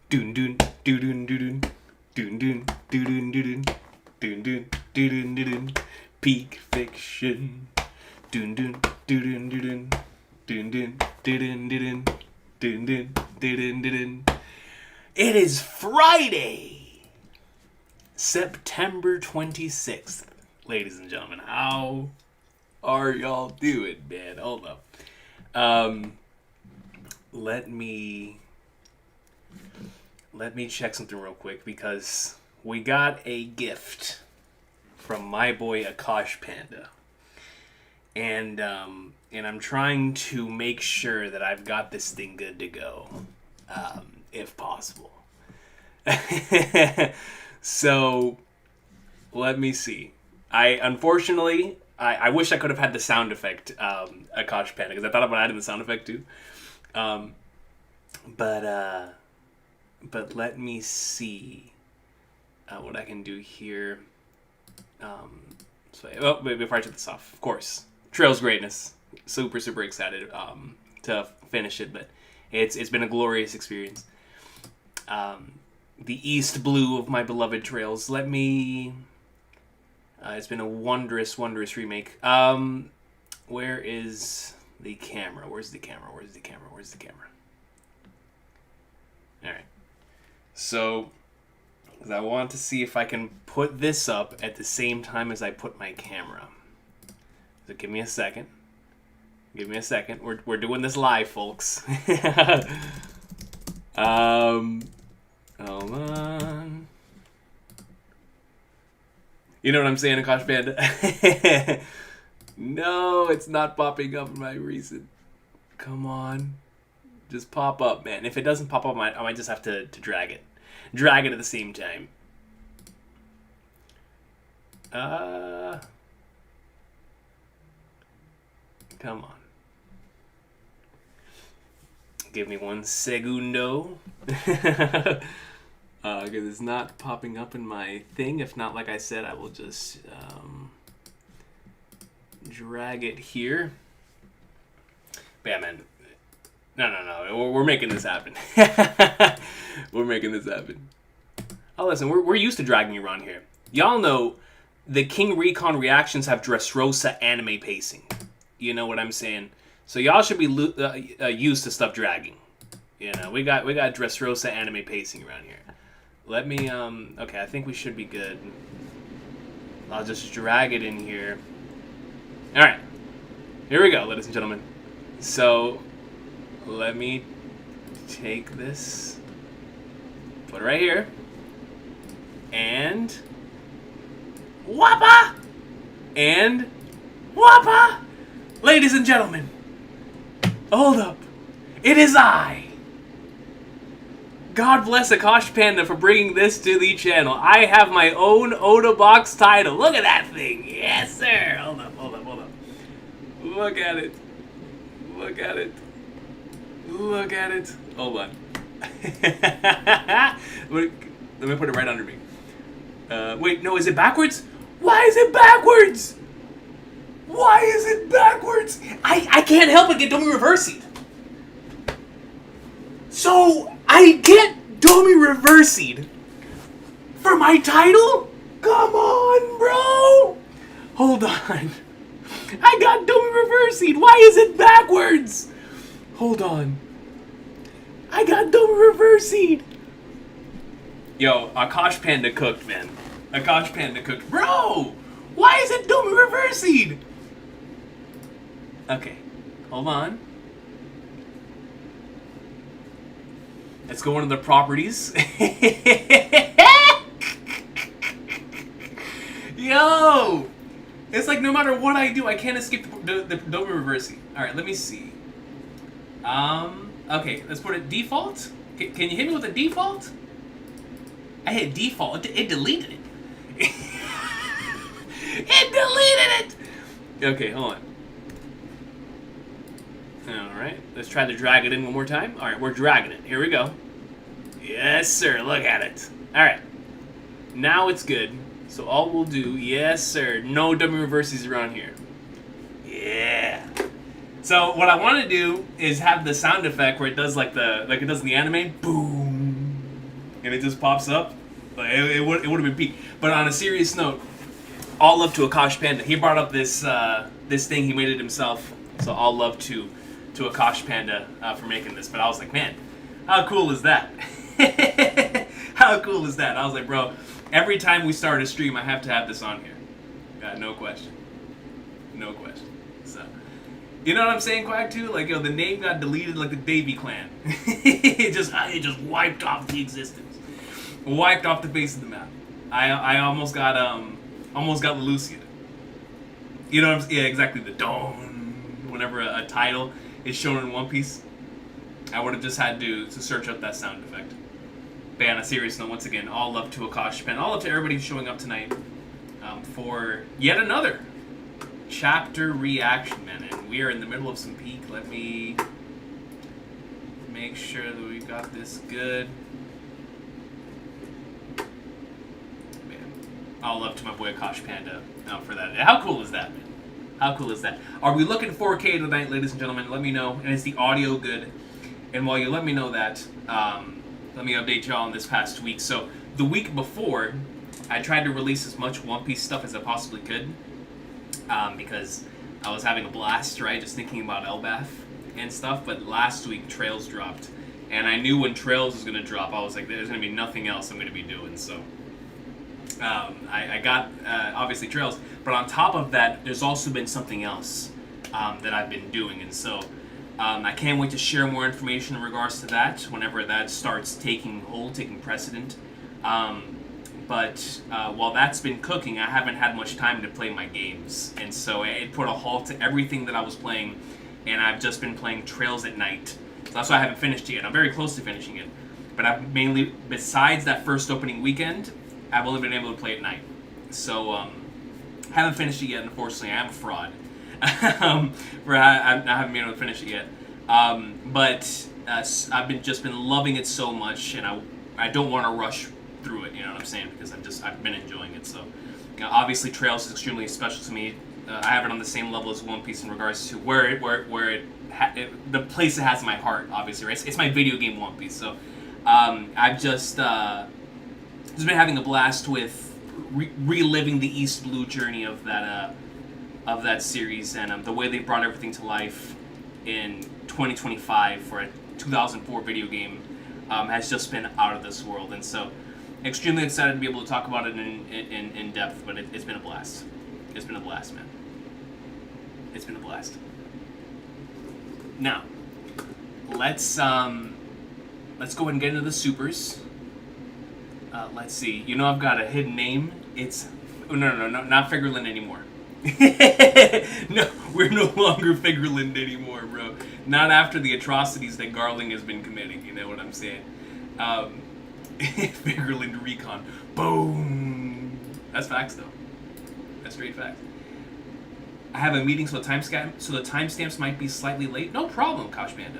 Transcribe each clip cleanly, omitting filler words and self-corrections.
Doon doon doon doon doon doon doon doon doon doon doon doon doon. Peak fiction. Doon doon doon doon doon doon doon doon doon doon doon. It is Friday, September 26th, ladies and gentlemen. How are y'all doing, man? Hold up. Let me check something real quick because we got a gift from my boy Akash Panda, and I'm trying to make sure that I've got this thing good to go, if possible. So let me see. Unfortunately, I wish I could have had the sound effect, Akash Panda, because I thought about adding the sound effect too. But let me see what I can do here. Before I shut this off, of course, Trail's greatness. Super excited to finish it, but it's been a glorious experience. The East Blue of my beloved Trails. Let me. It's been a wondrous remake. Where is the camera? Where's the camera? All right. So, because I want to see if I can put this up at the same time as I put my camera. So give me a second. We're doing this live, folks. Hold on. You know what I'm saying, Akash Panda? No, it's not popping up in my recent. Come on. Just pop up, man. If it doesn't pop up, I might just have to drag it. Drag it at the same time. Come on. Give me one segundo. Because it's not popping up in my thing. If not, like I said, I will just drag it here. But yeah, man. No. We're making this happen. We're making this happen. Oh, listen, we're used to dragging you around here. Y'all know the King Recon reactions have Dressrosa anime pacing. You know what I'm saying? So y'all should be used to stuff dragging. You know, we got Dressrosa anime pacing around here. Let me, okay, I think we should be good. I'll just drag it in here. Alright. Here we go, ladies and gentlemen. So, let me take this, put it right here, and whoppa! And whoppa! Ladies and gentlemen, hold up. It is I. God bless Akash Panda for bringing this to the channel. I have my own Oda Box title. Look at that thing. Yes, sir. Hold up. Look at it. Hold on. Let me put it right under me. Wait, no, is it backwards? Why is it backwards? I can't help but get Domi Reversied. So, I get Domi Reversied for my title? Come on, bro. Hold on. I got Domi Reversied. Why is it backwards? Hold on. I got Domi Reversied. Yo, Akash Panda cooked, man. Akash Panda cooked. Bro! Why is it Domi Reversied? Okay. Hold on. Let's go into the properties. Yo! It's like no matter what I do, I can't escape the Domi Reversing. Alright, let me see. Okay, let's put it default. Can you hit me with a default? I hit default. It deleted it. It deleted it! Okay, hold on. Alright, let's try to drag it in one more time. Alright, we're dragging it. Here we go. Yes, sir. Look at it. Alright. Now it's good. So all we'll do, yes, sir. No dummy reverses around here. Yeah. So what I want to do is have the sound effect where it does like it does in the anime. Boom. and it just pops up. Like, it would have been peak. But on a serious note, all love to Akash Panda. He brought up this this thing. He made it himself. So all love to Akash Panda for making this. But I was like, man, how cool is that? How cool is that? I was like, bro, every time we start a stream, I have to have this on here. No question. No question. So, you know what I'm saying, Quack, too? Like, yo, the name got deleted like the Davy clan. it just wiped off the existence. Wiped off the face of the map. I almost got Lucian. You know what I'm saying? Yeah, exactly. The dawn. Whenever a title is shown in One Piece, I would have just had to search up that sound effect. But on a serious note, once again, all love to Akash Pen. All love to everybody showing up tonight for yet another chapter reaction, man. And we are in the middle of some peak. Let me make sure that we got this good. Man, all love to my boy Akash Panda for that. How cool is that, man? How cool is that? Are we looking 4K tonight, ladies and gentlemen? Let me know. And is the audio good? And while you let me know that, let me update y'all on this past week. So the week before, I tried to release as much One Piece stuff as I possibly could, because I was having a blast, right? Just thinking about Elbath and stuff. But last week, Trails dropped, and I knew when Trails was gonna drop, I was like, there's gonna be nothing else I'm gonna be doing. So I got obviously Trails, but on top of that, there's also been something else that I've been doing, and so. I can't wait to share more information in regards to that whenever that starts taking hold, taking precedent. But while that's been cooking, I haven't had much time to play my games. And so it put a halt to everything that I was playing, and I've just been playing Trails at night. So that's why I haven't finished it yet. I'm very close to finishing it. But I've mainly, besides that first opening weekend, I've only been able to play at night. So haven't finished it yet, unfortunately. I am a fraud. I haven't been able to finish it yet, but I've been loving it so much, and I don't want to rush through it. You know what I'm saying? Because I've been enjoying it. So, you know, obviously, Trails is extremely special to me. I have it on the same level as One Piece in regards to the place it has in my heart. Obviously, right? It's my video game One Piece. So, I've just been having a blast with reliving the East Blue journey of that series, and the way they brought everything to life in 2025 for a 2004 video game has just been out of this world. And so extremely excited to be able to talk about it in depth, but it's been a blast. It's been a blast, man. It's been a blast. Now, let's go ahead and get into the supers. Let's see. You know I've got a hidden name. It's... No, not Figureland anymore. No, we're no longer Figureland anymore, bro. Not after the atrocities that Garling has been committing, you know what I'm saying? Figureland Recon. Boom! That's facts, though. That's straight facts. I have a meeting, so the timestamps might be slightly late. No problem, Kosh Panda.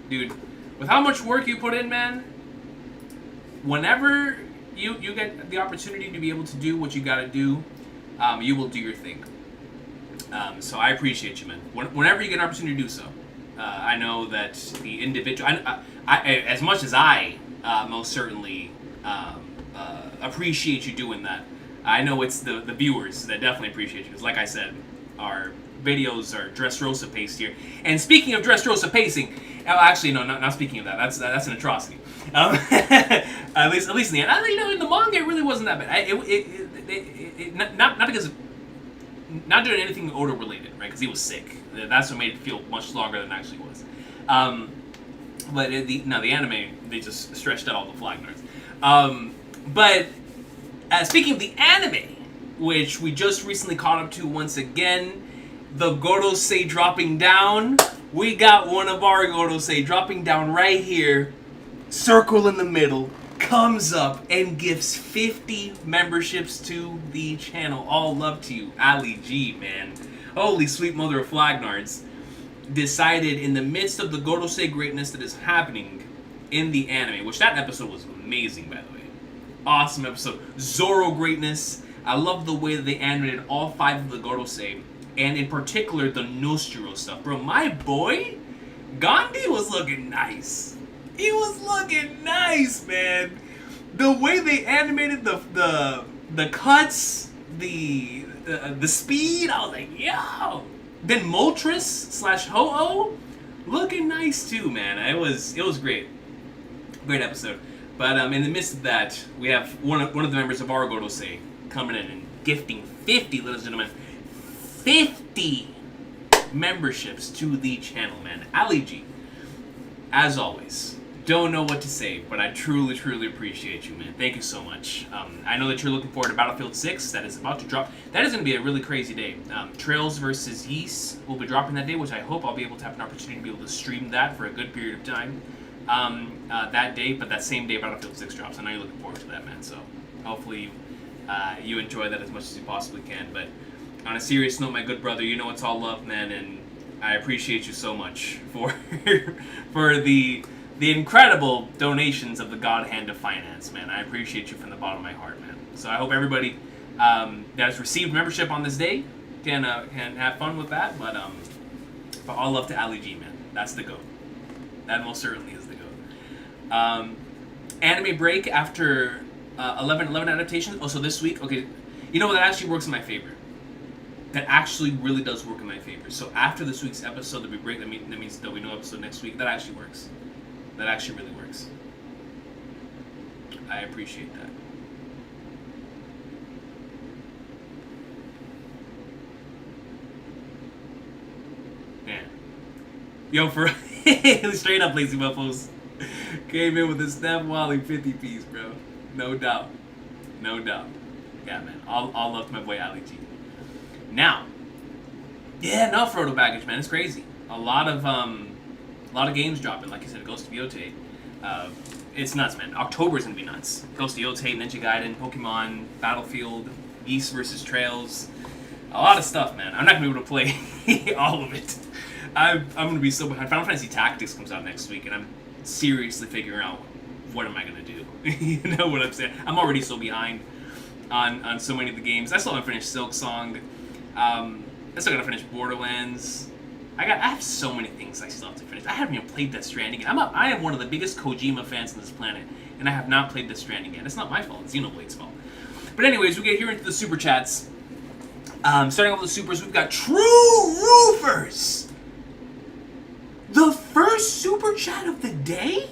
Dude, with how much work you put in, man, whenever you get the opportunity to be able to do what you gotta do, you will do your thing. So I appreciate you, man. Whenever you get an opportunity to do so, I know that the individual, I as much as I most certainly appreciate you doing that, I know it's the viewers that definitely appreciate you. Because like I said, our videos are Dressrosa paced here. And speaking of Dressrosa pacing, actually no, not speaking of that. That's an atrocity. At least in the end, you know, in the manga it really wasn't that bad. Not because of, not doing anything Oda related, right? Because he was sick. That's what made it feel much longer than it actually was. But the anime, they just stretched out all the flag nerds. But speaking of the anime, which we just recently caught up to once again, the Gorosei dropping down. We got one of our Gorosei dropping down right here. Circle in the middle. Comes up and gifts 50 memberships to the channel. All love to you, Ali G, man. Holy sweet mother of Flagnards. Decided in the midst of the Gorosei greatness that is happening in the anime, which that episode was amazing, by the way. Awesome episode. Zoro greatness. I love the way that they animated all 5 of the Gorosei, and in particular the Noshiro stuff. Bro, my boy, Gandhi was looking nice. He was looking nice, man. The way they animated the cuts, the speed, I was like, yo. Then Moltres slash Ho-Oh, looking nice too, man. It was great, great episode. But in the midst of that, we have one of the members of our Godosei coming in and gifting 50, ladies and gentlemen, 50 memberships to the channel, man. Ali G, as always, don't know what to say, but I truly, truly appreciate you, man. Thank you so much. I know that you're looking forward to Battlefield 6. That is about to drop. That is going to be a really crazy day. Trails versus Yeast will be dropping that day, which I hope I'll be able to have an opportunity to be able to stream that for a good period of time that day. But that same day Battlefield 6 drops. I know you're looking forward to that, man. So hopefully you enjoy that as much as you possibly can. But on a serious note, my good brother, you know it's all love, man, and I appreciate you so much for the incredible donations of the God Hand of Finance, man. I appreciate you from the bottom of my heart, man. So I hope everybody that has received membership on this day can have fun with that. But all love to Ali G, man. That's the GOAT. That most certainly is the GOAT. Anime break after 11 adaptations. Oh, so this week, okay. You know what? That actually works in my favor. That actually really does work in my favor. So after this week's episode, there'll be break. That means there'll be no episode next week. That actually works. That actually really works. I appreciate that. Man. Yo, for straight up Lazy Buffos came in with a Snap Wally 50 piece, bro. No doubt. No doubt. Yeah, man. All love to my boy Ali G. Now, yeah, no Frodo baggage, man. It's crazy. A lot of games dropping. Like I said, Ghost of Yotei. It's nuts, man. October's gonna be nuts. Ghost of Yotei, Ninja Gaiden, Pokemon, Battlefield, Geese versus Trails. A lot of stuff, man. I'm not gonna be able to play all of it. I'm gonna be so behind. Final Fantasy Tactics comes out next week, and I'm seriously figuring out what am I gonna do. You know what I'm saying? I'm already so behind on so many of the games. I still haven't finished Silk Song. I still gotta finish Borderlands. I have so many things I still have to finish. I haven't even played Death Stranding yet. I am one of the biggest Kojima fans on this planet, and I have not played Death Stranding yet. It's not my fault. It's Xenoblade's fault. But anyways, we get here into the super chats. Starting off with the supers, we've got True Roofers. The first super chat of the day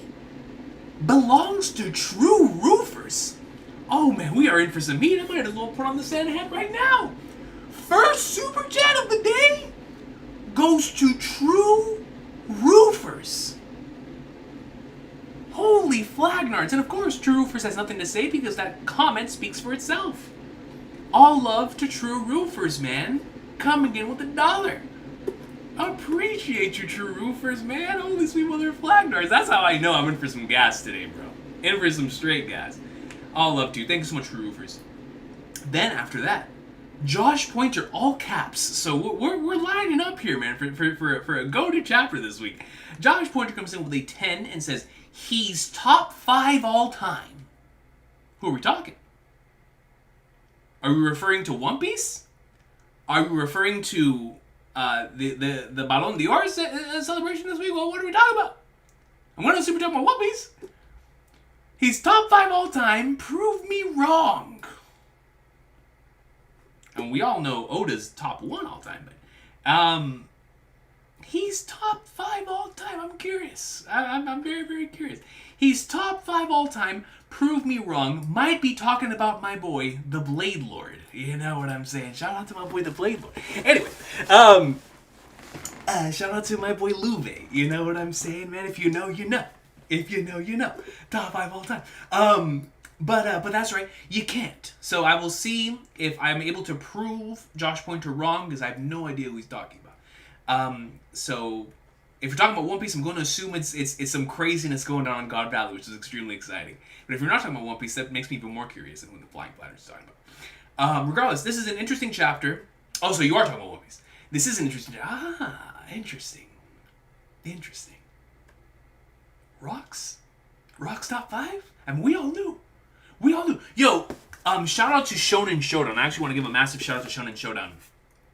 belongs to True Roofers. Oh man, we are in for some heat. I might as well put on the Santa hat right now. First super chat of the day goes to True Roofers. Holy flagnards. And of course, True Roofers has nothing to say because that comment speaks for itself. All love to True Roofers, man. Coming in with $1. Appreciate you, True Roofers, man. Holy sweet mother flagnards. That's how I know I'm in for some gas today, bro. In for some straight gas. All love to you. Thank you so much, True Roofers. Then after that, Josh Pointer, all caps. So we're lining up here, man, for a go-to chapter this week. Josh Pointer comes in with a 10 and says, he's top 5 all time. Who are we talking? Are we referring to One Piece? Are we referring to the Ballon d'Or celebration this week? Well, what are we talking about? I'm going to assume we're talking about One Piece. He's top 5 all time. Prove me wrong. And we all know Oda's top 1 all time, but he's top 5 all time. I'm curious. I'm very, very curious. He's top 5 all time. Prove me wrong. Might be talking about my boy, the Blade Lord. You know what I'm saying? Shout out to my boy, the Blade Lord. Anyway, shout out to my boy Luve. You know what I'm saying, man? If you know, you know. If you know, you know. Top 5 all time. But that's right, you can't. So I will see if I'm able to prove Josh Pointer wrong, because I have no idea who he's talking about. So if you're talking about One Piece, I'm going to assume it's some craziness going on in God Valley, which is extremely exciting. But if you're not talking about One Piece, that makes me even more curious than who the Flying Platter is talking about. Regardless, this is an interesting chapter. Oh, so you are talking about One Piece. This is an interesting. Interesting. Rocks top 5? I mean, we all knew. Yo, shout out to Shonen Showdown. I actually want to give a massive shout out to Shonen Showdown.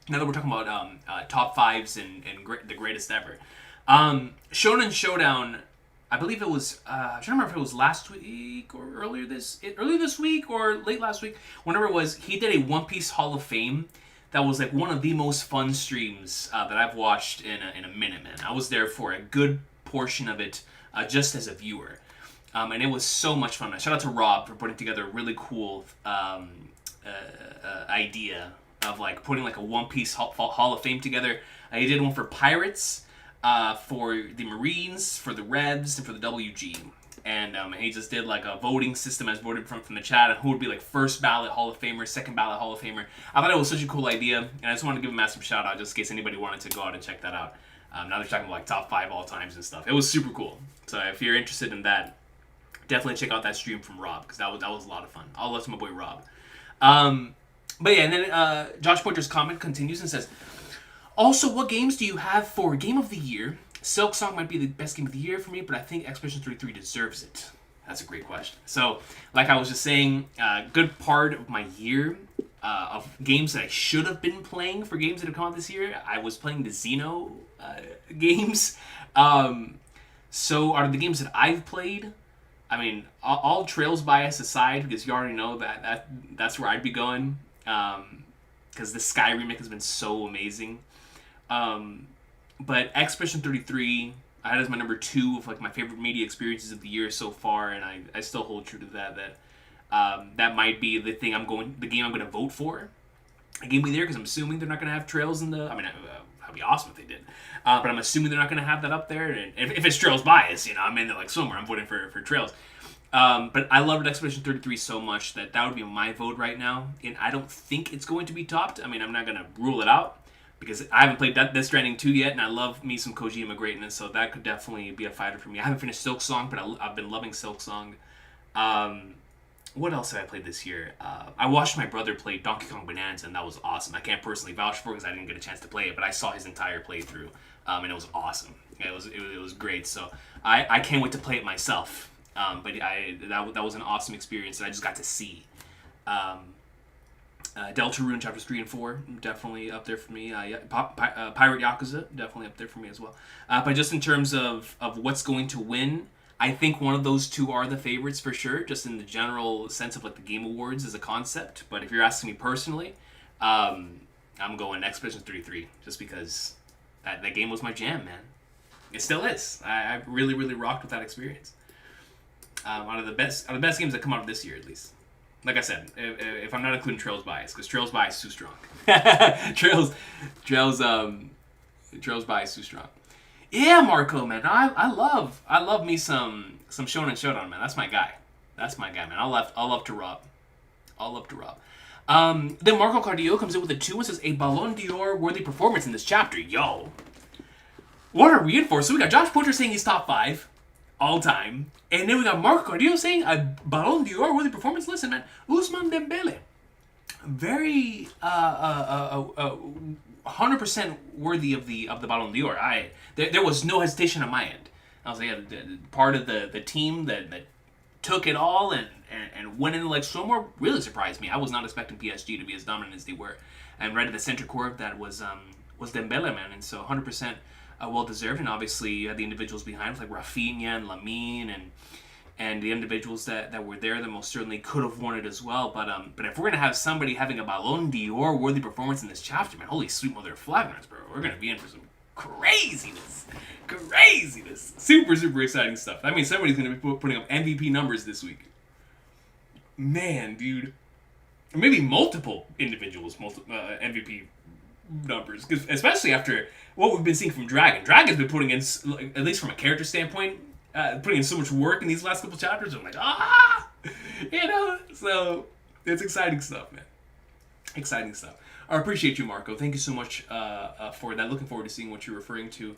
Now that we're talking about top 5s and the greatest ever. Shonen Showdown I believe it was. I'm trying to remember if it was last week or earlier this week or late last week. Whenever it was, he did a One Piece Hall of Fame. That was like one of the most fun streams that I've watched in a minute, man. I was there for a good portion of it, just as a viewer, and it was so much fun. Shout out to Rob for putting together a really cool idea of like putting like a One Piece Hall of Fame together. He did one for pirates, for the Marines, for the Revs, and for the WG. And he just did like a voting system as voted from the chat, and who would be like first ballot Hall of Famer, second ballot Hall of Famer. I thought it was such a cool idea, and I just wanted to give a massive shout out just in case anybody wanted to go out and check that out. Now they're talking about like top 5 all times and stuff. It was super cool. So if you're interested in that, definitely check out that stream from Rob, because that was a lot of fun. All love to my boy Rob. But yeah, and then Josh Pointer's comment continues and says, also, what games do you have for Game of the Year? Silk Song might be the best game of the year for me, but I think Expedition 33 deserves it. That's a great question. So, like I was just saying, good part of my year of games that I should have been playing for games that have come out this year, I was playing the Xeno games. So, out of the games that I've played, I mean, all Trails bias aside, because you already know that's where I'd be going, because the Sky remake has been so amazing. But Expedition 33, I had as my number 2 of like my favorite media experiences of the year so far, and I still hold true to that. That might be the game I'm going to vote for. A Game of the Year, because I'm assuming they're not going to have Trails in the. I mean, that'd be awesome if they did. But I'm assuming they're not going to have that up there. And if it's Trails bias, I'm in there like somewhere. I'm voting for Trails. But I loved Expedition 33 so much that would be my vote right now. And I don't think it's going to be topped. I mean, I'm not going to rule it out, because I haven't played Death Stranding 2 yet, and I love me some Kojima greatness, so that could definitely be a fighter for me. I haven't finished Silk Song, but I've been loving Silk Song. What else have I played this year? I watched my brother play Donkey Kong Bonanza, and that was awesome. I can't personally vouch for it because I didn't get a chance to play it, but I saw his entire playthrough, and it was awesome. It was great, so I can't wait to play it myself. But that was an awesome experience that I just got to see. Deltarune Chapters 3 and 4, definitely up there for me. Pirate Yakuza, definitely up there for me as well. But just in terms of what's going to win, I think one of those two are the favorites for sure, just in the general sense of like the Game Awards as a concept. But if you're asking me personally, I'm going Expedition 33, just because that game was my jam, man. It still is. I really, really rocked with that experience. One of the best games that come out of this year, at least. Like I said, if I'm not including Trails bias, because Trails bias is too strong. Trails bias is too strong. Yeah, Marco, man, I love me some Shonen Showdown, man. That's my guy, man. I'll love to Rob. Then Marco Cardio comes in with a 2 and says, a Ballon d'Or worthy performance in this chapter. Yo, what are we in for? So we got Josh Pointer saying he's top 5 all time. And then we got Marco Cardio saying a Ballon d'Or worthy performance. Listen, man, Ousmane Dembele, very 100% worthy of the Ballon d'Or. There was no hesitation on my end. I was like, yeah, part of the team that took it all and went in like so more really surprised me. I was not expecting PSG to be as dominant as they were. And right at the center core of that was Dembele, man, and so 100%. Well deserved, and obviously you had the individuals behind like Rafinha and Lamine and the individuals that were there that most certainly could have won it as well. But if we're gonna have somebody having a Ballon d'Or worthy performance in this chapter, man, holy sweet mother of Flagners, bro, we're gonna be in for some craziness. Super exciting stuff. I mean, somebody's gonna be putting up MVP numbers this week. Man, dude, or maybe multiple individuals, MVP numbers, because especially after what we've been seeing from Dragon. Dragon's been putting in, at least from a character standpoint, putting in so much work in these last couple chapters. I'm like, so it's exciting stuff, man. Exciting stuff. I appreciate you, Marco. Thank you so much for that. Looking forward to seeing what you're referring to.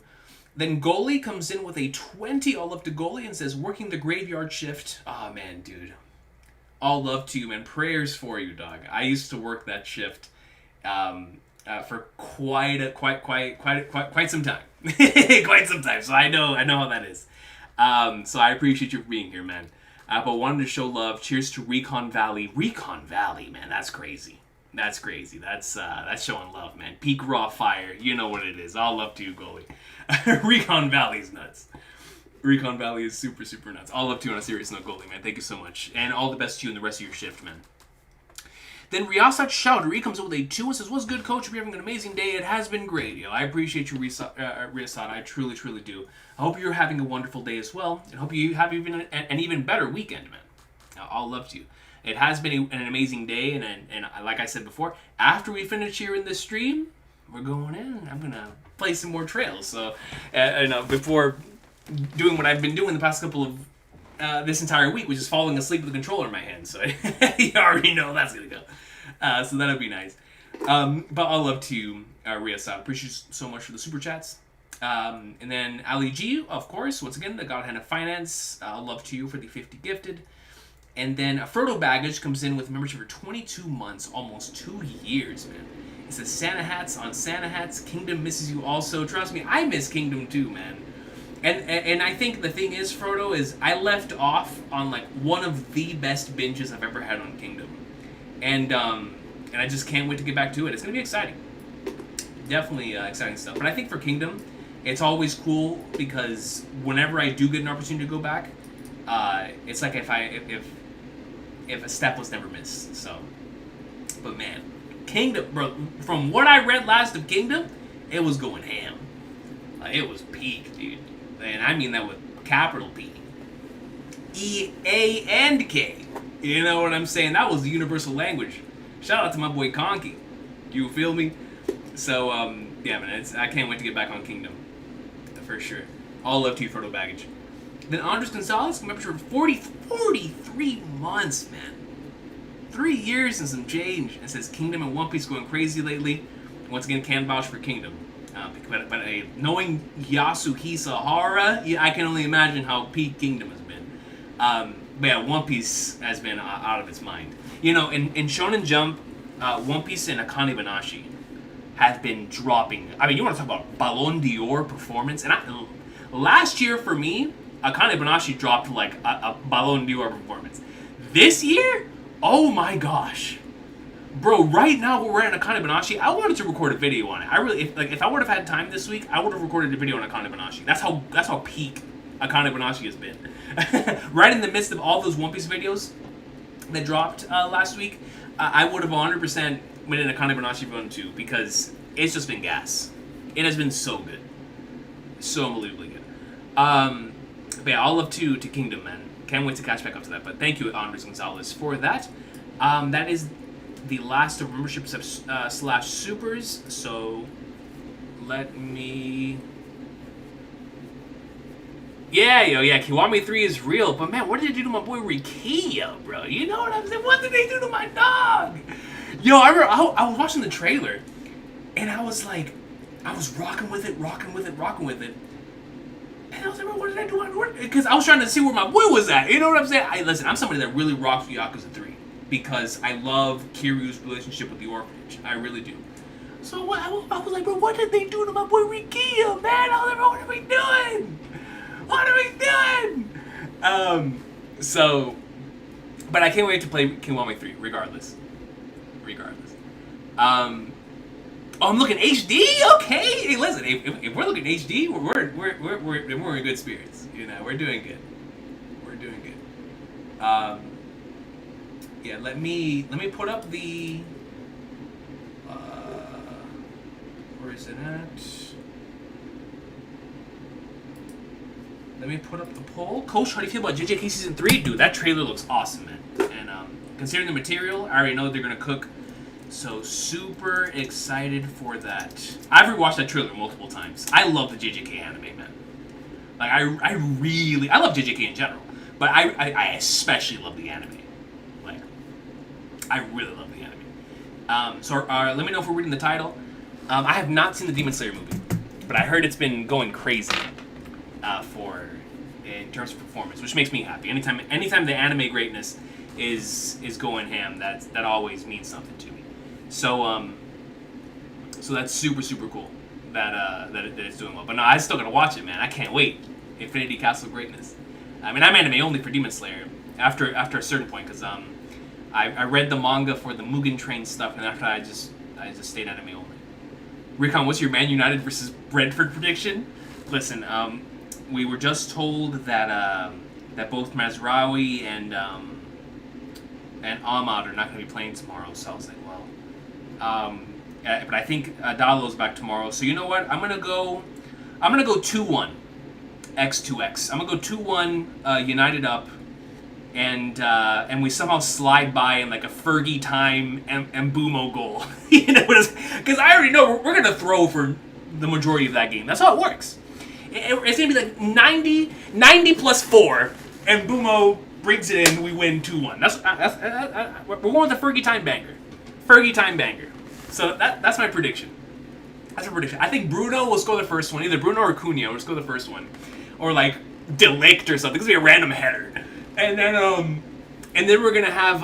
Then Goalie comes in with a 20, all up to Goalie, and says, working the graveyard shift. Ah, man, dude. All love to you, man. Prayers for you, dog. I used to work that shift for quite some time. Quite some time. So I know how that is. So I appreciate you for being here, man. But wanted to show love. Cheers to Recon Valley. Recon Valley, man. That's crazy. That's showing love, man. Peak raw fire. You know what it is. All love to you, Goalie. Recon Valley's nuts. Recon Valley is super, super nuts. All love to you on a serious note, Goldie, man. Thank you so much. And all the best to you in the rest of your shift, man. Then Riyasat Chowdhury comes up with a 2 and says, "What's good, coach? Hope you're having an amazing day. It has been great. You know, I appreciate you, Riyasat. I truly, truly do. I hope you're having a wonderful day as well. And hope you have even an even better weekend, man. All love to you. It has been an amazing day. And like I said before, after we finish here in this stream, we're going in. I'm going to play some more trails. So, before doing what I've been doing the past couple of this entire week, which is falling asleep with the controller in my hand. So you already know that's gonna go. So that'll be nice. But I'll love to you, Riyasat. Appreciate you so much for the super chats. And then Ali G, of course, once again, the God Hand of Finance. Love to you for the 50 gifted. And then Frodo Baggage comes in with membership for 22 months, almost 2 years, man. It says Santa Hats on Santa Hats. Kingdom misses you also. Trust me, I miss Kingdom too, man. And I think the thing is, Frodo, is I left off on like one of the best binges I've ever had on Kingdom, and I just can't wait to get back to it. It's gonna be exciting, definitely exciting stuff. But I think for Kingdom, it's always cool because whenever I do get an opportunity to go back, it's like if a step was never missed. So, but man, Kingdom, bro, from what I read last of Kingdom, it was going ham. It was peak, dude. And I mean that with capital P. E-A-N-K. You know what I'm saying? That was the universal language. Shout out to my boy Conky. You feel me? So, yeah, man, I can't wait to get back on Kingdom. For sure. All love to you, Frodo Baggage. Then Andres Gonzalez, come up for 43 months, man. 3 years and some change. It says Kingdom and One Piece going crazy lately. Once again, can vouch for Kingdom. But knowing Yasuhisa, I can only imagine how peak Kingdom has been. But yeah, One Piece has been out of its mind. You know, in Shonen Jump, One Piece and Akane Banashi have been dropping. I mean, you want to talk about Ballon d'Or performance? And last year for me, Akane Banashi dropped like a Ballon d'Or performance. This year, oh my gosh. Bro, right now we're in Akane Banashi. I wanted to record a video on it. I really, if I would have had time this week, I would have recorded a video on Akane Banashi. That's how peak Akane Banashi has been. Right in the midst of all those One Piece videos that dropped last week, I would have 100% went in Akane Banashi run 2 because it's just been gas. It has been so good, so unbelievably good. But yeah, all love to Kingdom, man. Can't wait to catch back up to that. But thank you, Andres Gonzalez, for that. That is the last of memberships slash supers, so let me... Yeah, Kiwami 3 is real, but man, what did they do to my boy Rikiyo, bro? You know what I'm saying? What did they do to my dog? Yo, I remember, I was watching the trailer, and I was like, I was rocking with it, and I was like, bro, what did I do? Because I was trying to see where my boy was at, you know what I'm saying? Listen, I'm somebody that really rocks Yakuza 3. Because I love Kiryu's relationship with the orphanage. I really do. So I was like, bro, what did they do to my boy Rikiyo, man? I was like, bro, what are we doing? But I can't wait to play Kiwami 3, regardless. I'm looking HD? Okay. Hey, listen, if we're looking HD, we're in good spirits. You know, we're doing good. Yeah, let me put up the where is it at? Let me put up the poll. Coach, how do you feel about JJK Season 3? Dude, that trailer looks awesome, man. And considering the material, I already know they're gonna cook. So super excited for that. I've rewatched that trailer multiple times. I love the JJK anime, man. Like I love JJK in general, but I especially love the anime. I really love the anime. So let me know if we're reading the title. I have not seen the Demon Slayer movie, but I heard it's been going crazy in terms of performance, which makes me happy. Anytime the anime greatness is going ham, that always means something to me. So so that's super cool that it's doing well. But no, I still gotta watch it, man. I can't wait. Infinity Castle greatness. I mean, I'm anime only for Demon Slayer after a certain point, because I read the manga for the Mugen Train stuff, and after I just stayed anime only. Recon, what's your Man United versus Brentford prediction? Listen, we were just told that that both Mazraoui and Ahmad are not going to be playing tomorrow. So I was like, well, but I think Dalo's back tomorrow. So you know what? I'm gonna go 2-1 X2X. I'm gonna go 2-1 United up, and we somehow slide by in like a Fergie time and Mbumo goal. You know, because I already know we're gonna throw for the majority of that game. That's how it works. It's gonna be like 90 plus 4, and Mbumo brings it in. We win 2-1. That's we're going with the Fergie time banger. Fergie time banger. So that's my prediction. That's my prediction. I think Bruno will score the first one. Either Bruno or Cunha will score the first one, or like Delict or something. It's gonna be a random header, and then we're gonna have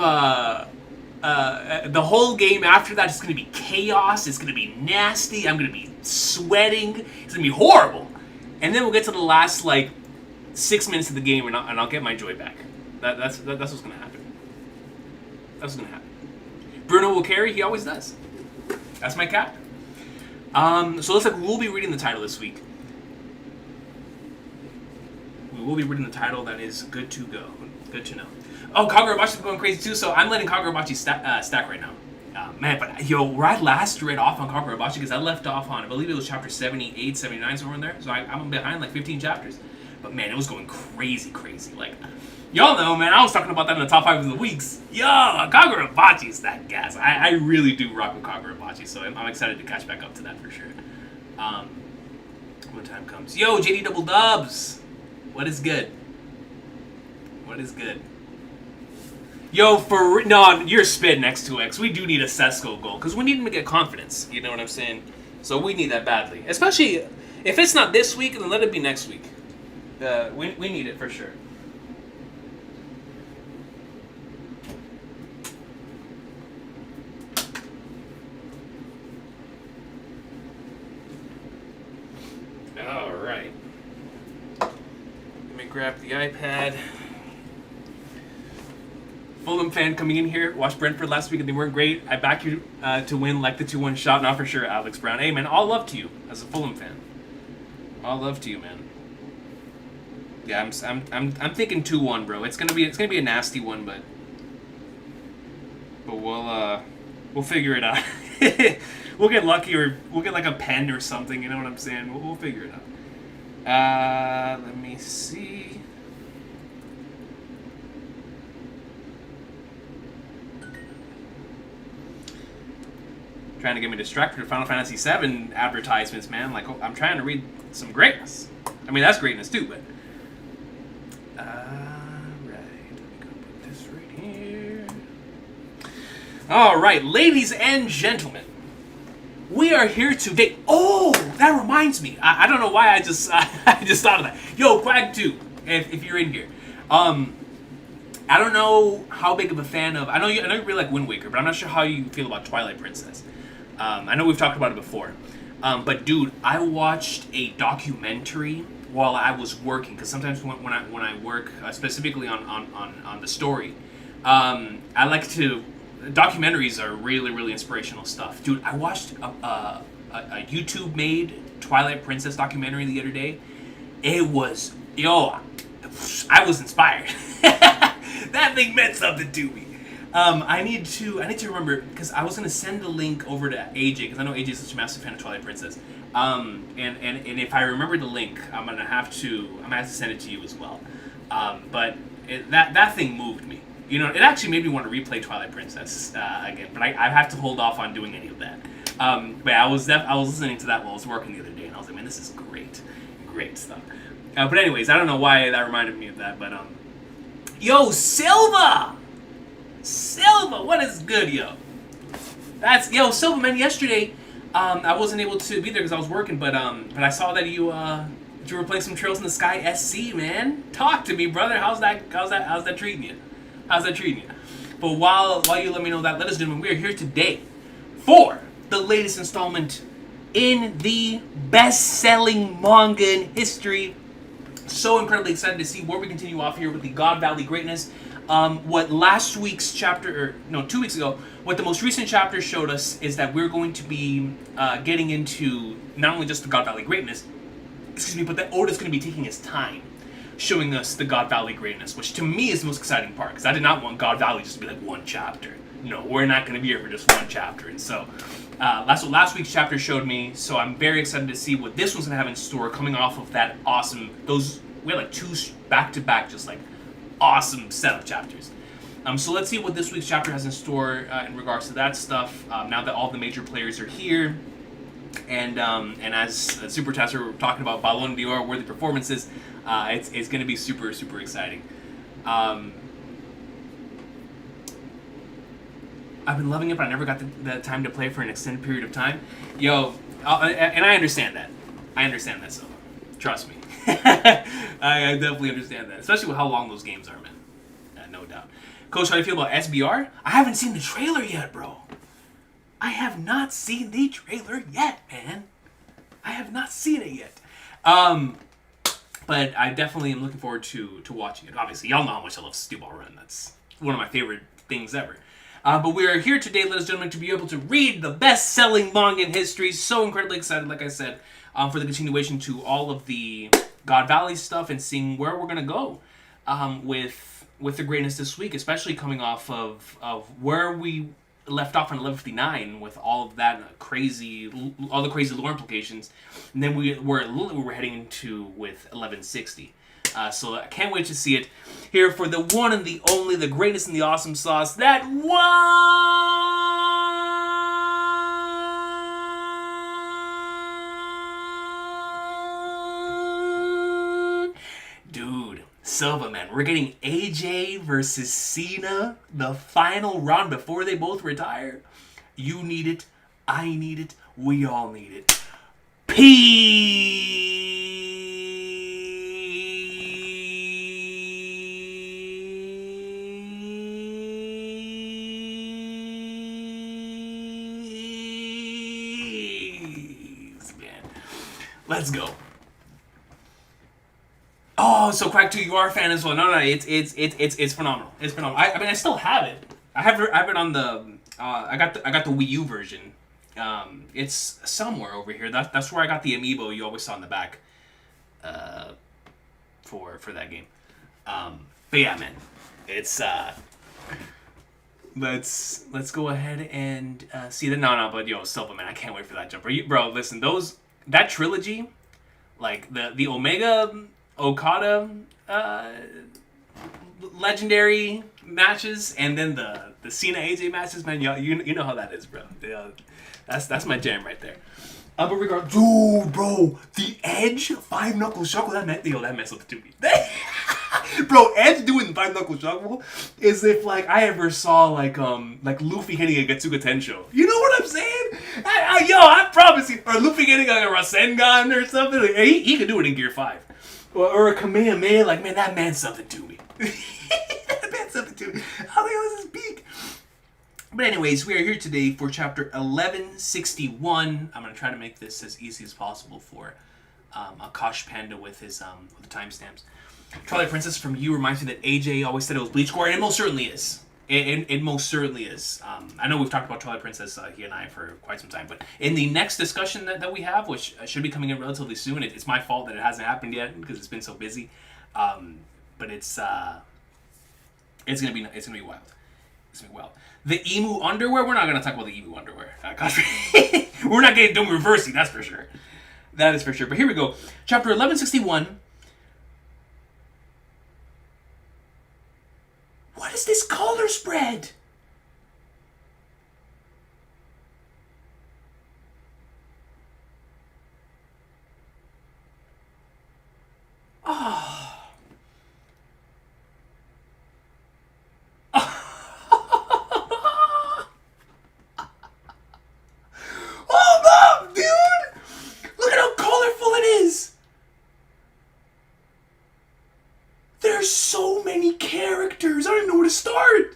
the whole game after that is gonna be chaos. It's gonna be nasty. I'm gonna be sweating. It's gonna be horrible, and then we'll get to the last like 6 minutes of the game, and I'll get my joy back. That's what's gonna happen. That's what's gonna happen. Bruno will carry. He always does. That's my cap. So it looks like we'll be reading the title this week. We will be reading the title. That is good to go. Good to know. Oh, Kagurabachi's going crazy too, so I'm letting Kagurabachi stack right now. Man, but yo, where I last read off on Kagurabachi, because I left off on, I believe it was chapter 78, 79, somewhere in there. So I'm behind like 15 chapters. But man, it was going crazy. Like, y'all know, man, I was talking about that in the top 5 of the weeks. Yo, Kagurabachi's that gas. I really do rock with Kagurabachi, so I'm excited to catch back up to that for sure. When time comes. Yo, JD Double Dubs. What is good? What is good? Yo, no, you're spitting X2X. We do need a Sesko goal, because we need him to get confidence. You know what I'm saying? So we need that badly. Especially, if it's not this week, then let it be next week. We need it for sure. All right. Let me grab the iPad. Fulham fan coming in here. Watched Brentford last week and they weren't great. I back you to win like the 2-1 shot. Not for sure, Alex Brown. Hey man, all love to you as a Fulham fan. All love to you, man. Yeah, I'm thinking 2-1, bro. It's gonna be a nasty one, but we'll figure it out. We'll get lucky, or we'll get like a pen or something. You know what I'm saying? We'll figure it out. Let me see. Trying to get me distracted with Final Fantasy VII advertisements, man. Like, I'm trying to read some greatness. I mean, that's greatness too, but. All right, ladies and gentlemen, we are here today. Oh, that reminds me. I don't know why I just thought of that. Yo, Quag 2, if you're in here. I don't know how big of a fan of. I know you really like Wind Waker, but I'm not sure how you feel about Twilight Princess. I know we've talked about it before, but dude, I watched a documentary while I was working, because sometimes when I work, specifically on the story, I like to. Documentaries are really inspirational stuff, dude. I watched a YouTube made Twilight Princess documentary the other day. It was I was inspired. That thing meant something to me. I need to remember, because I was gonna send the link over to AJ, because I know AJ is such a massive fan of Twilight Princess. And if I remember the link, I'm gonna have to send it to you as well. But that thing moved me. You know, it actually made me want to replay Twilight Princess again, but I have to hold off on doing any of that. But I was listening to that while I was working the other day, and I was like, man, this is great stuff. But anyways, I don't know why that reminded me of that, but yo, Silva, what is good, yo? Silva, man. Yesterday, I wasn't able to be there because I was working, but I saw that you were playing some Trails in the Sky SC, man. Talk to me, brother. How's that treating you? How's that treating you? But while you let me know that, ladies and gentlemen, we are here today for the latest installment in the best-selling manga in history. So incredibly excited to see where we continue off here with the God Valley greatness. What last week's chapter, 2 weeks ago, what the most recent chapter showed us is that we're going to be getting into not only just the God Valley greatness, excuse me, but that Oda's going to be taking his time showing us the God Valley greatness, which to me is the most exciting part, because I did not want God Valley just to be like one chapter. No, we're not going to be here for just one chapter. And so that's what last week's chapter showed me, so I'm very excited to see what this one's going to have in store, coming off of that awesome, we had like 2 back-to-back just like awesome setup chapters. So let's see what this week's chapter has in store in regards to that stuff, now that all the major players are here. And as Super Taster were talking about Ballon d'Or worthy performances, it's going to be super, super exciting. I've been loving it, but I never got the time to play for an extended period of time. Yo, and I understand that. I understand that, so trust me. I definitely understand that, especially with how long those games are, man. No doubt. Coach, how do you feel about SBR? I haven't seen the trailer yet, bro. I have not seen the trailer yet, man. I have not seen it yet. But I definitely am looking forward to watching it. Obviously, y'all know how much I love Stew Ball Run. That's one of my favorite things ever. But we are here today, ladies and gentlemen, to be able to read the best-selling manga in history. So incredibly excited, like I said, for the continuation to all of the God Valley stuff and seeing where we're going to go with the greatness this week, especially coming off of where we left off on 1159 with all of that all the crazy lore implications, and then we're heading into with 1160. So I can't wait to see it here for the one and the only, the greatest and the awesome sauce, that one. Dude, Silva, man, we're getting AJ versus Cena, the final round before they both retire. You need it. I need it. We all need it. Peace. Let's go. Oh, so Quack 2, you are a fan as well. No, it's phenomenal. It's phenomenal. I mean, I still have it. I have it on the. I got the Wii U version. It's somewhere over here. That's where I got the amiibo you always saw in the back. For that game. But yeah, man, it's let's go ahead and see the but yo, Silva, man, I can't wait for that jumper. Bro, listen, that trilogy, like the Omega Okada legendary matches, and then the Cena AJ matches, man, you know how that is, bro. That's my jam right there. But regardless, dude, bro, the Edge 5-knuckle shuffle, that messed up to me. Bro, Edge doing the 5-knuckle shuffle is if like I ever saw like Luffy hitting a Getsuga Tensho. You know what I'm saying? I promise you, or Luffy getting like a Rasengan or something. Like, he could do it in Gear 5. Or a Kamehameha, like, man, that meant something to me. That meant something to me. How the hell is his peak? But anyways, we are here today for chapter 1161. I'm going to try to make this as easy as possible for Akash Panda with his with the timestamps. Twilight Princess from You reminds me that AJ always said it was Bleach Core, and it most certainly is. It most certainly is. I know we've talked about Twilight Princess, he and I, for quite some time, but in the next discussion that we have, which should be coming in relatively soon, it's my fault that it hasn't happened yet because it's been so busy. But it's gonna be wild. It's gonna be wild. The emu underwear. We're not gonna talk about the emu underwear. We're not getting done reversing. That's for sure. That is for sure. But here we go. Chapter 1161. What is this color spread? Oh. Hold up, dude! Look at how colorful it is! There's so many characters. I don't even know where to start.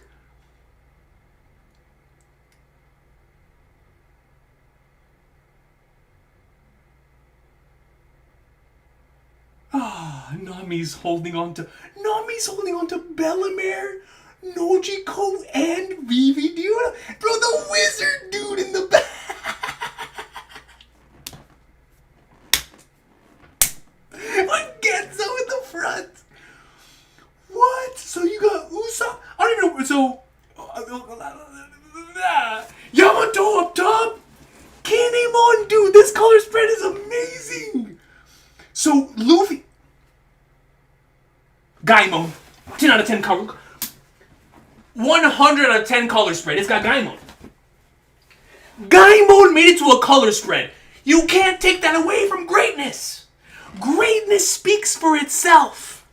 Nami's holding on to Bellamere, Nojiko, and Vivi. Do you know? Bro, the wizard dude in the back. Yamato up top. Kinemon, dude, this color spread is amazing. So Luffy, Gaimon, 10 out of 10 color, 100 out of 10 color spread. It's got Gaimon. Gaimon made it to a color spread. You can't take that away from greatness. Greatness speaks for itself.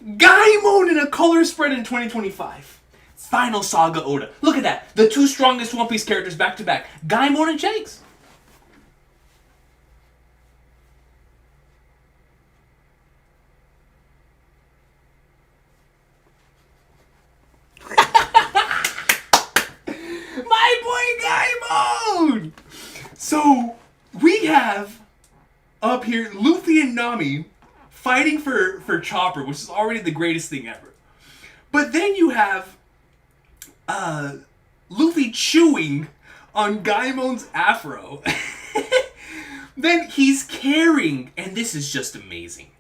Gaimon in a color spread in 2025. Final Saga Oda. Look at that. The two strongest One Piece characters back to back. Gaimon and Shanks. My boy Gaimon! So, we have up here Luffy and Nami fighting for Chopper, which is already the greatest thing ever. But then you have Luffy chewing on Gaimon's afro. Then he's carrying, and this is just amazing,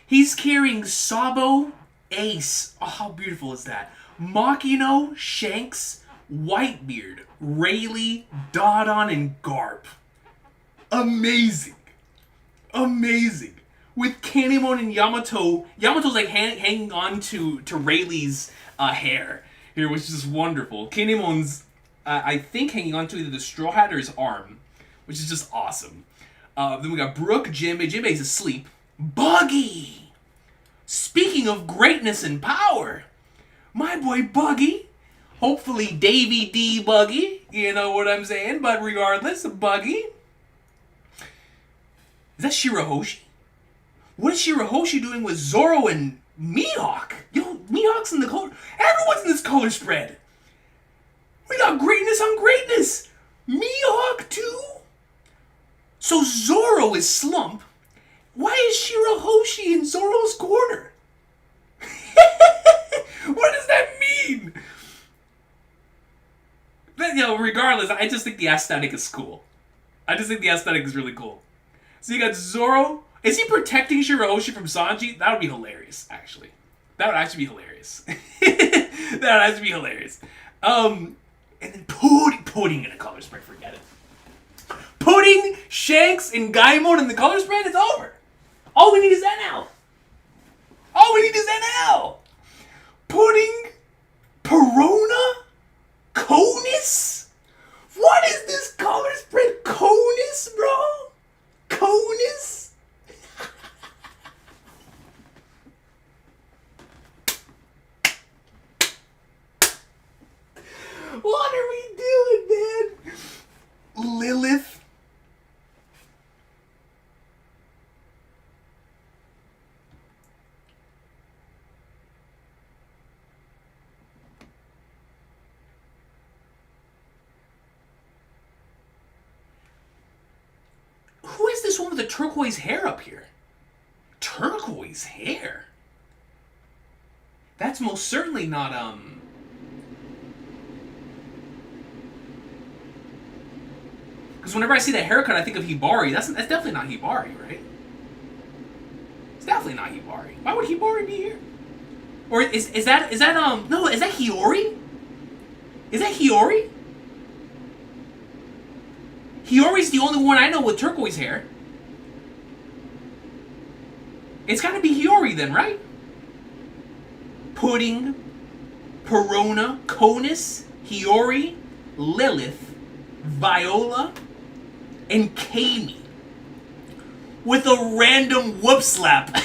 he's carrying Sabo, Ace, oh how beautiful is that, Makino, Shanks, Whitebeard, Rayleigh, Dodon, and Garp. Amazing. Amazing. With Kinemon and Yamato, Yamato's like hanging on to Rayleigh's hair here, which is wonderful. Kinemon's, I think, hanging on to either the straw hat or his arm, which is just awesome. Then we got Brook, Jinbei's asleep. Buggy! Speaking of greatness and power, my boy Buggy, hopefully Davy D Buggy, you know what I'm saying, but regardless, Buggy. Is that Shirahoshi? What is Shirahoshi doing with Zoro and Mihawk? Yo, Mihawk's in the color. Everyone's in this color spread. We got greatness on greatness. Mihawk too? So Zoro is slump. Why is Shirahoshi in Zoro's corner? What does that mean? But, regardless, I just think the aesthetic is cool. I just think the aesthetic is really cool. So you got Zoro. Is he protecting Shirahoshi from Sanji? That would be hilarious, actually. That would actually be hilarious. That would actually be hilarious. And then Pudding in a color spread, forget it. Pudding, Shanks, and Gaimon in the color spread, it's over. All we need is NL. All we need is NL. Pudding, Perona, Conus? What is this color spread? Conus, bro? Conus? What are we doing, man? Lilith. Who is this one with the turquoise hair up here? Turquoise hair? That's most certainly not, because whenever I see that haircut, I think of Hibari. That's definitely not Hibari, right? It's definitely not Hibari. Why would Hibari be here? Or is that no, is that Hiyori? Is that Hiyori? Hiyori's the only one I know with turquoise hair. It's gotta be Hiyori then, right? Pudding, Perona, Conus, Hiyori, Lilith, Viola, and Kami. With a random whoop slap. A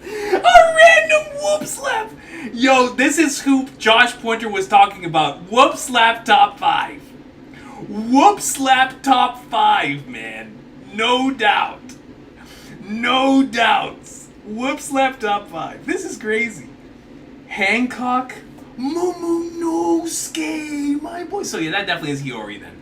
random whoop slap! Yo, this is who Josh Pointer was talking about. Whoop slap top 5. Whoop slap top 5, man. No doubt. No doubts. Whoop slap top 5. This is crazy. Hancock, Momonosuke, my boy. So yeah, that definitely is Hiyori then.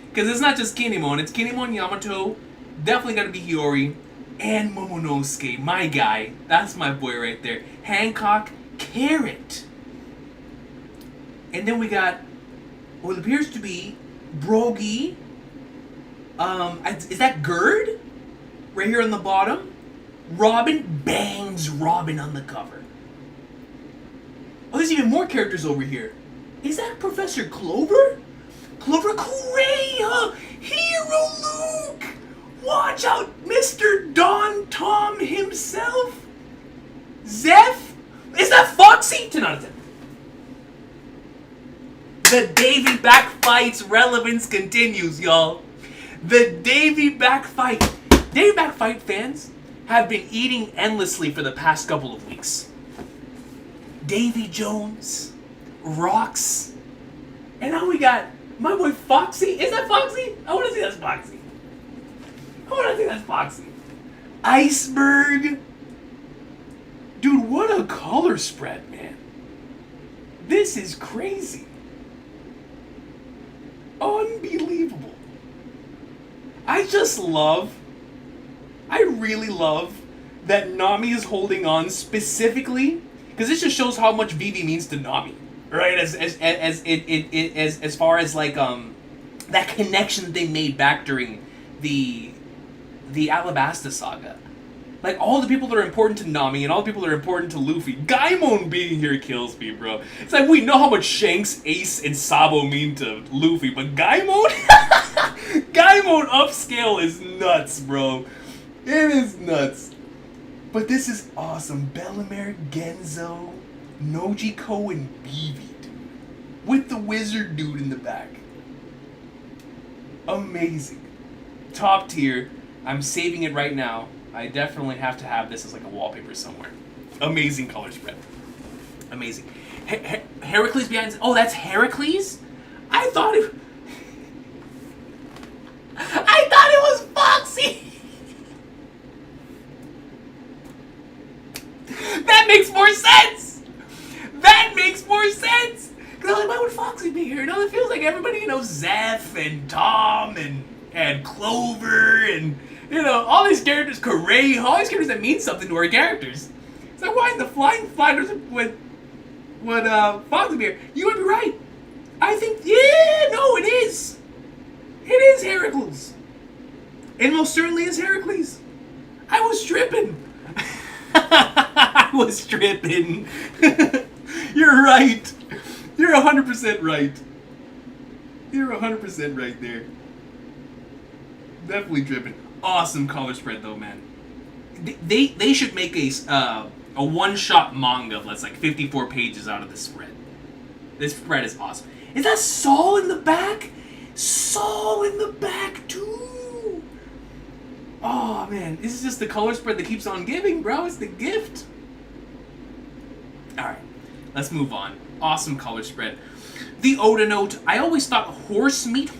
Because it's not just Kinemon, it's Kinemon, Yamato, definitely gotta be Hiyori, and Momonosuke, my guy. That's my boy right there. Hancock, Carrot. And then we got what appears to be Brogy. Is that Gerd? Right here on the bottom. Robin bangs Robin on the cover. Oh, there's even more characters over here. Is that Professor Clover? Clover Correa! Hero Luke! Watch out, Mr. Don Tom himself! Zeph? Is that Foxy? 10 out of 10. The Davy back fight's relevance continues, y'all. The Davy back fight. Davy back fight fans have been eating endlessly for the past couple of weeks. Davy Jones, Rocks, and now we got my boy Foxy. Is that Foxy? I want to see that's Foxy. I want to see that's Foxy. Iceberg. Dude, what a color spread, man. This is crazy. Unbelievable. I really love that Nami is holding on specifically, because this just shows how much Vivi means to Nami, right? As far as like that connection that they made back during the Alabasta saga. Like, all the people that are important to Nami and all the people that are important to Luffy. Gaimon being here kills me, bro. It's like, we know how much Shanks, Ace, and Sabo mean to Luffy, but Gaimon? Gaimon upscale is nuts, bro. It is nuts. But this is awesome. Bellemere, Genzo, Nojiko, and Vivi, dude. With the wizard dude in the back. Amazing. Top tier. I'm saving it right now. I definitely have to have this as like a wallpaper somewhere. Amazing color spread. Amazing. Heracles behind... Oh, that's Heracles? I thought it was Foxy! That makes more sense! That makes more sense! Because I was like, why would Foxy be here? No, it feels like everybody, Zeph and Tom and Clover and... all these characters, Correa, all these characters that mean something to our characters. It's like, why is the Flying Fighters would Foxy be here? You would be right. I think, it is. It is Heracles. It most certainly is Heracles. I was tripping. I was tripping. You're right. You're 100% right. You're 100% right there. Definitely tripping. Awesome color spread though, man. They should make a one-shot manga that's like 54 pages out of this spread. This spread is awesome. Is that Saul in the back? Saul in the back too. Oh man, this is just the color spread that keeps on giving, bro. It's the gift. All right, let's move on. Awesome color spread. The Oda note. I always thought horse meat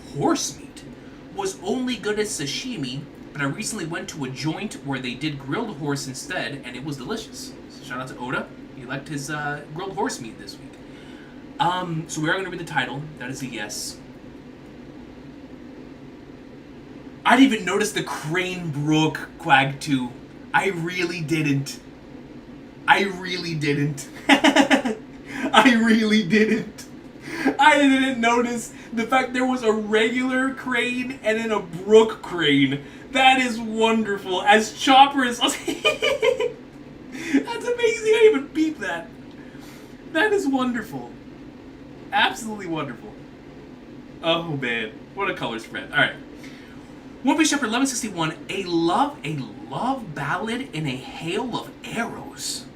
was only good as sashimi. But I recently went to a joint where they did grilled horse instead, and it was delicious. So shout out to Oda. He liked his grilled horse meat this week. So we are going to read the title. That is a yes. I didn't even notice the Crane Brook Quag 2. I really didn't. I really didn't. I didn't notice the fact there was a regular crane and then a brook crane. That is wonderful. As Chopper is... That's amazing. I didn't even peep that. That is wonderful. Absolutely wonderful. Oh, man. What a color spread. All right. One Piece Chapter 1161. A love ballad in a hail of arrows.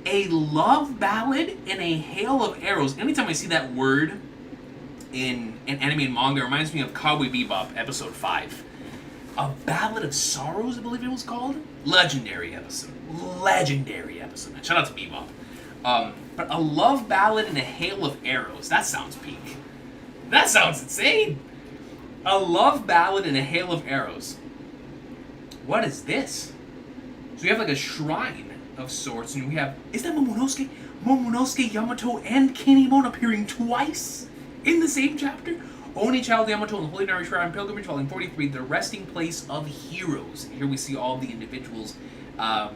A love ballad in a hail of arrows. Anytime I see that word in anime and manga, it reminds me of Cowboy Bebop, episode 5. A Ballad of Sorrows, I believe it was called. Legendary episode. Man. Shout out to Bebop. But a love ballad in a hail of arrows. That sounds peak. That sounds insane. A love ballad in a hail of arrows. What is this? So we have like a shrine of sorts, and we have... Is that Momonosuke? Momonosuke, Yamato, and Kinemon appearing twice in the same chapter? Oni, Child Yamato, and the Holy Nari Shrine Pilgrimage, Volume 43, the resting place of heroes. Here we see all the individuals'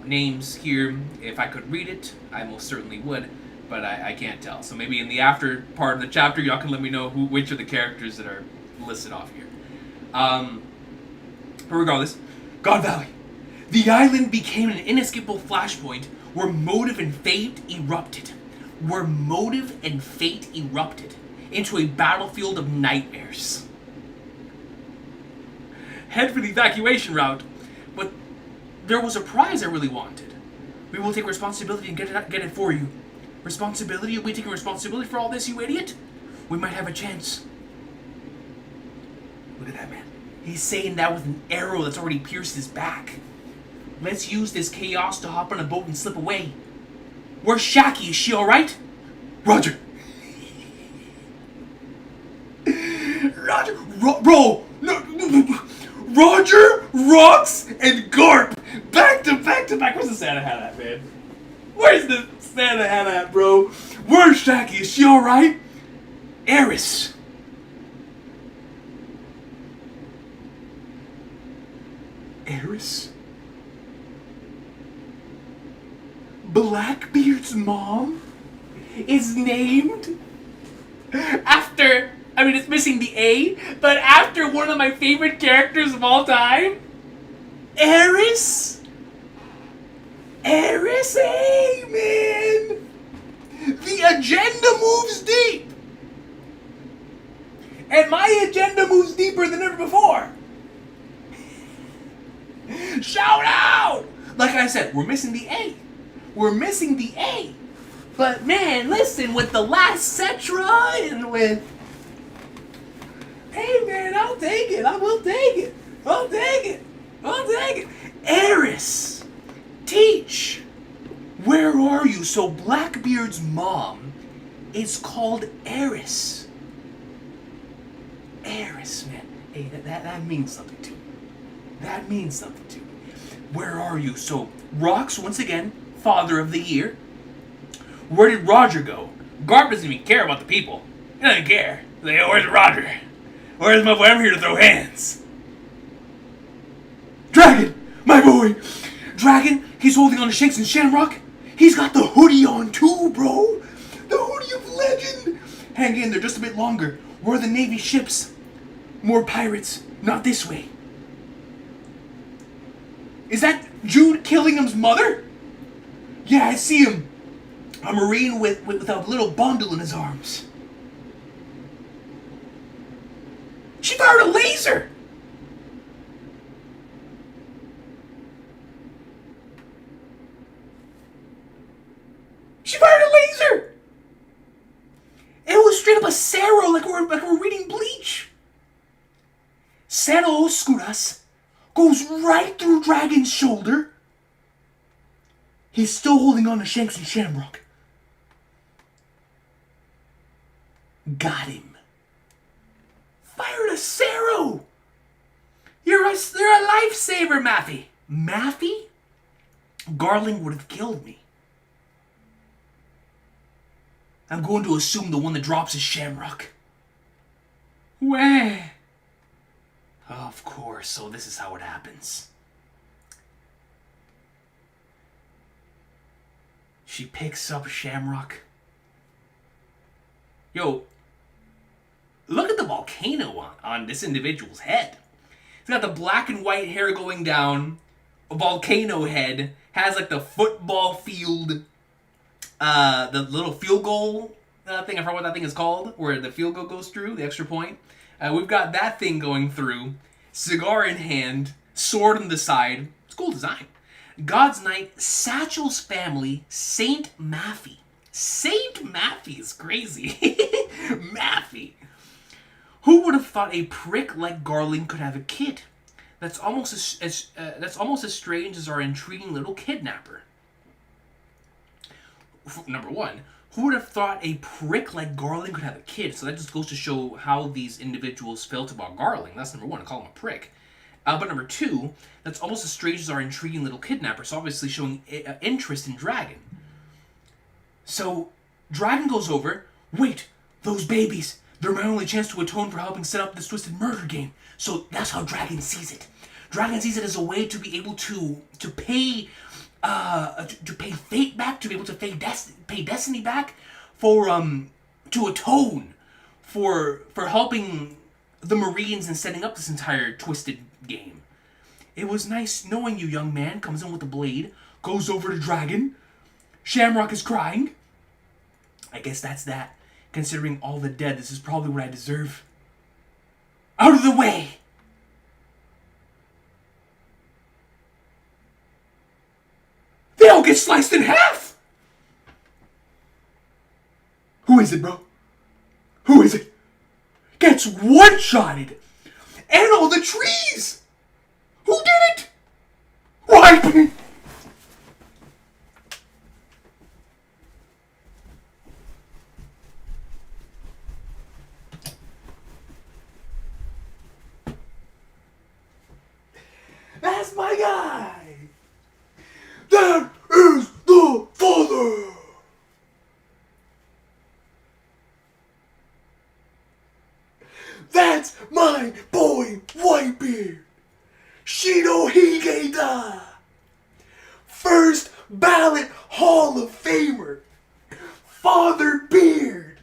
names here. If I could read it, I most certainly would, but I can't tell. So maybe in the after part of the chapter, y'all can let me know which are the characters that are listed off here. But regardless, God Valley. The island became an inescapable flashpoint where motive and fate erupted. Where motive and fate erupted into a battlefield of nightmares. Head for the evacuation route, but there was a prize I really wanted. We will take responsibility and get it for you. Responsibility? Are we taking responsibility for all this, you idiot? We might have a chance. Look at that, man. He's saying that with an arrow that's already pierced his back. Let's use this chaos to hop on a boat and slip away. Where's Shaki? Is she alright? Roger. Roger. Bro. No. Roger, Rox, and Garp. Back to back to back. Where's the Santa hat at, man? Where's the Santa hat at, bro? Where's Shaki? Is she alright? Eris. Eris? Blackbeard's mom is named after, I mean, it's missing the A, but after one of my favorite characters of all time? Eris? Eris, hey, man! The agenda moves deep! And my agenda moves deeper than ever before! Shout out! Like I said, we're missing the A. We're missing the A. But man, listen, with the last Cetra and with... Hey man, I'll take it. I will take it. I'll take it. I'll take it. Eris! Teach! Where are you? So Blackbeard's mom is called Eris. Eris, man. Hey, that means something to me. That means something to me. Where are you? So, Rox, once again, father of the year. Where did Roger go? Garp doesn't even care about the people. He doesn't care. He's like, oh, where's Roger? Where's my boy? I'm here to throw hands. Dragon! My boy! Dragon, he's holding on to Shanks and Shamrock. He's got the hoodie on too, bro. The hoodie of legend. Hang in there just a bit longer. Where are the Navy ships? More pirates. Not this way. Is that Jude Killingham's mother? Yeah, I see him. A Marine with a little bundle in his arms. She fired a laser! She fired a laser! It was straight up a Cerro, like we're reading Bleach. Cerro Oscuras goes right through Dragon's shoulder. He's still holding on to Shanks and Shamrock. Got him. Fired a Cerro! You're a lifesaver, Maffy. Maffy? Garling would have killed me. I'm going to assume the one that drops is Shamrock. Where? Of course, so this is how it happens. She picks up Shamrock. Yo, look at the volcano on this individual's head. He's got the black and white hair going down, a volcano head, has like the football field, the little field goal thing, I forgot what that thing is called, where the field goal goes through, the extra point. We've got that thing going through, cigar in hand, sword on the side. It's cool design. God's Knight, Satchel's family, Saint Maffy. Saint Maffy is crazy. Maffy. Who would have thought a prick like Garling could have a kid? That's almost as strange as our intriguing little kidnapper. Number one, who would have thought a prick like Garling could have a kid? So that just goes to show how these individuals felt about Garling. That's number one, to call him a prick. But number two, that's almost as strange as our intriguing little kidnapper. So obviously showing interest in Dragon. So Dragon goes over. Wait, those babies. They're my only chance to atone for helping set up this twisted murder game. So that's how Dragon sees it. Dragon sees it as a way to be able to pay fate back, to be able to pay destiny back, for to atone for helping the Marines and setting up this entire twisted game. It was nice knowing you, young man. Comes in with the blade, goes over to Dragon. Shamrock is crying. I guess that's that. Considering all the dead, this is probably what I deserve. Out of the way! They all get sliced in half! Who is it, bro? Who is it? Gets one-shotted! And all the trees! Who did it? Why? That's my guy! That is the father! That's my boy Whitebeard! Shido Higeda! First ballot Hall of Famer! Father Beard!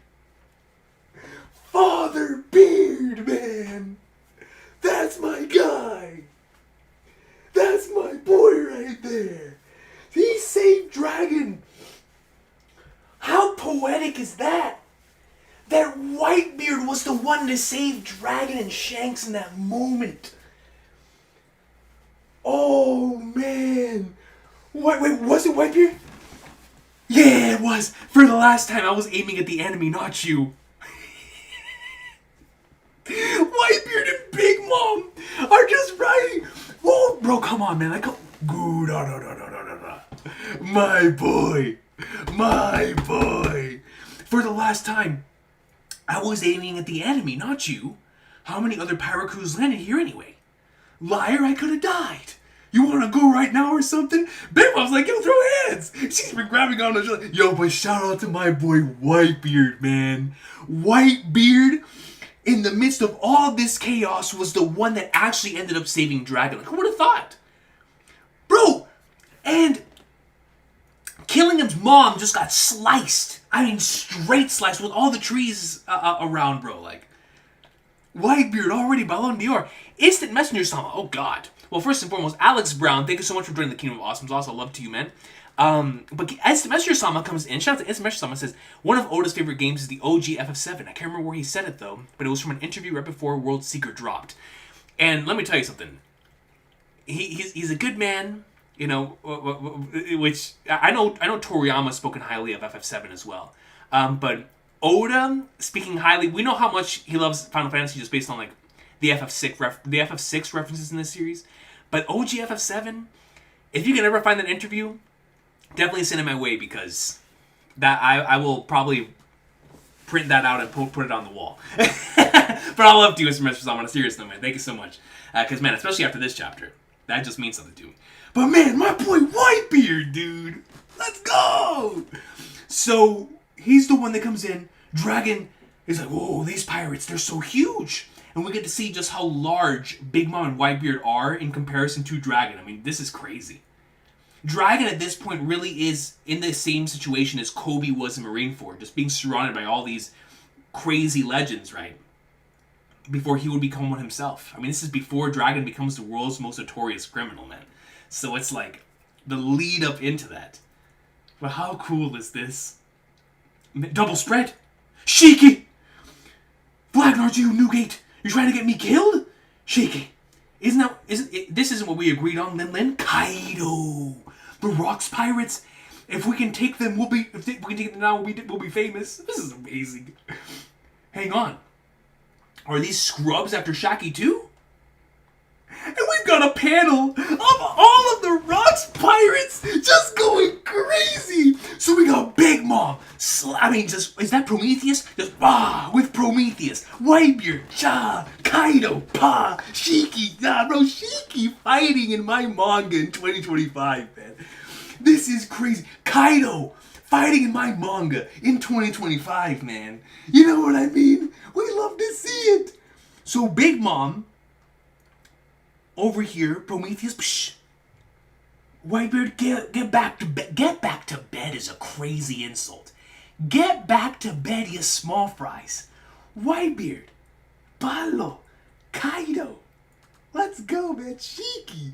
Father Beard, man! That's my guy! That's my boy right there! He saved Dragon! How poetic is that? That Whitebeard was the one to save Dragon and Shanks in that moment. Oh, man. Wait, was it Whitebeard? Yeah, it was. For the last time, I was aiming at the enemy, not you. Whitebeard and Big Mom are just riding. Whoa, bro, come on, man. My boy. My boy. For the last time, I was aiming at the enemy, not you. How many other pirate crews landed here anyway? Liar, I could have died. You want to go right now or something? Big Mom's like, yo, throw hands. She's been grabbing on the shoulder. Yo, but shout out to my boy Whitebeard, man. Whitebeard, in the midst of all this chaos, was the one that actually ended up saving Dragon. Like, who would have thought? Bro, and Killingham's mom just got sliced. I mean, straight sliced with all the trees around, bro. Like, Whitebeard already Ballon d'Or. Instant Messenger Sama. Oh, God. Well, first and foremost, Alex Brown, thank you so much for joining the Kingdom of Awesomes. Also, love to you, man. But Instant Messenger Sama comes in. Shout out to Instant Messenger Sama. Says, one of Oda's favorite games is the OG FF7. I can't remember where he said it, though, but it was from an interview right before World Seeker dropped. And let me tell you something. He's a good man. You know, which I know Toriyama's spoken highly of FF7 as well. But Oda speaking highly, we know how much he loves Final Fantasy just based on like the FF6 references in this series. But OG FF7, if you can ever find that interview, definitely send it my way because that I will probably print that out and put it on the wall. But I love to you, Mr. Messers. I'm on a serious note, man. Thank you so much. Because man, especially after this chapter, that just means something to me. But man, my boy Whitebeard, dude. Let's go! So, he's the one that comes in. Dragon is like, whoa, these pirates, they're so huge. And we get to see just how large Big Mom and Whitebeard are in comparison to Dragon. I mean, this is crazy. Dragon at this point really is in the same situation as Kobe was in Marineford. Just being surrounded by all these crazy legends, right? Before he would become one himself. I mean, this is before Dragon becomes the world's most notorious criminal, man. So it's like the lead up into that. But how cool is this? Double spread? Shaki! Blacknard, you Newgate! You're trying to get me killed? Shaki! This isn't what we agreed on, Lin? Kaido! The Rocks Pirates? If we can take them, we'll be famous. This is amazing. Hang on. Are these scrubs after Shaki too? And we've got a panel of all of the Rocks Pirates just going crazy. So we got Big Mom. Is that Prometheus? Just, with Prometheus. Whitebeard, Kaido, Shaki. Shaki fighting in my manga in 2025, man. This is crazy. Kaido fighting in my manga in 2025, man. You know what I mean? We love to see it. So Big Mom, over here, Prometheus, psh. Whitebeard, get back to bed. Get back to bed is a crazy insult. Get back to bed, you small fries. Whitebeard, Palo, Kaido. Let's go, man. Shaki.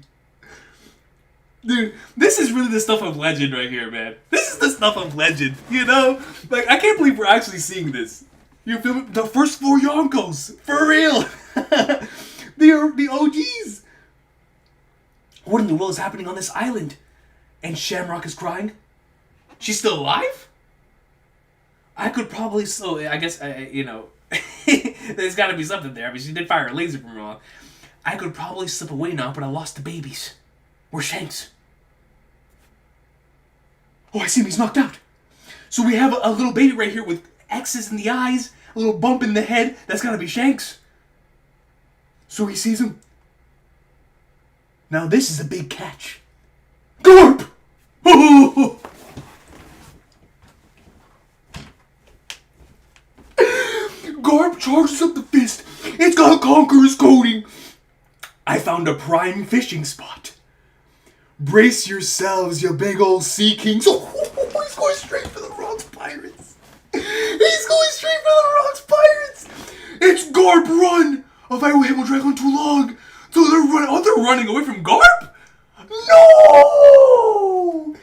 Dude, this is really the stuff of legend right here, man. This is the stuff of legend, you know? Like, I can't believe we're actually seeing this. You feel me? The first 4 Yonkos. For real. the OGs. What in the world is happening on this island? And Shamrock is crying? She's still alive? I could probably I guess, you know, there's got to be something there. I mean, she did fire a laser from wrong. I could probably slip away now, but I lost the babies. Where's Shanks? Oh, I see him. He's knocked out. So we have a little baby right here with X's in the eyes, a little bump in the head. That's got to be Shanks. So he sees him. Now this is a big catch. Garp! Oh! Garp charges up the fist. It's got Conqueror's coating. I found a prime fishing spot. Brace yourselves, you big old sea kings. Oh, he's going straight for the Rocks Pirates. He's going straight for the Rocks Pirates. It's Garp, run! If I him will drag on too long. So they're running. Oh, they're running away from Garp? No!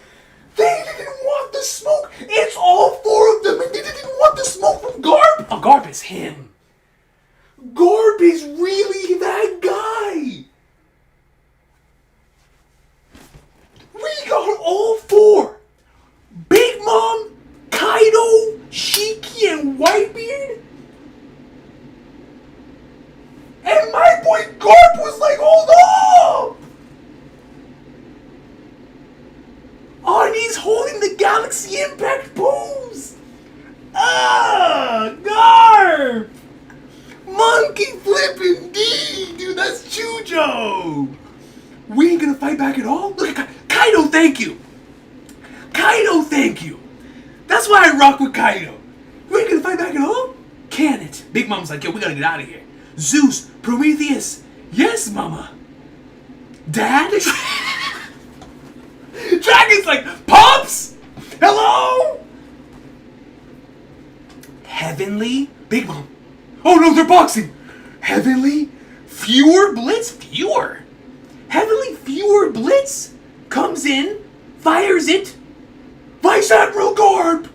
They didn't want the smoke. It's all 4 of them, and they didn't want the smoke from Garp. Oh, Garp is him. Garp is really that guy. We got all 4. Big Mom, Kaido, Shiki, and Whitebeard. And my boy Garp was like, hold up! Oh, and he's holding the Galaxy Impact pose! Ah, Garp! Monkey flip indeed! Dude, that's Chujo! We ain't gonna fight back at all? Look at Kaido, thank you! Kaido, thank you! That's why I rock with Kaido. We ain't gonna fight back at all? Can it? Big Mom's like, yo, we gotta get out of here. Zeus, Prometheus, yes, Mama. Dad? Dragon's like, Pops? Hello? Heavenly? Big Mom. Oh no, they're boxing. Heavenly? Fewer Blitz? Fewer? Heavenly Fewer Blitz comes in, fires it. Vice Admiral Garp!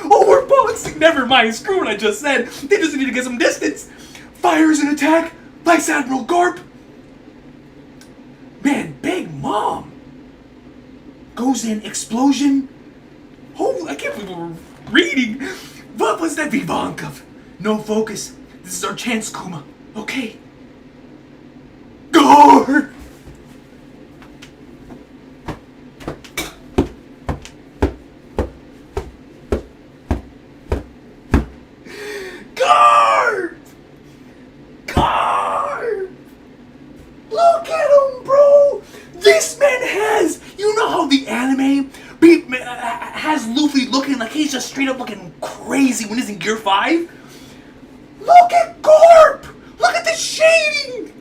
Oh, we're boxing. Never mind, screw what I just said. They just need to get some distance. Fires an attack. Vice Admiral Garp. Man, Big Mom. Goes in, explosion. Oh, I can't believe we're reading. What was that Vivankov? No focus. This is our chance, Kuma. Okay. Garp! Garp! Garp! Look at him, bro! This man has... You know how the anime has Luffy looking like he's just straight up looking crazy when he's in Gear 5? Look at Garp! Look at the shading!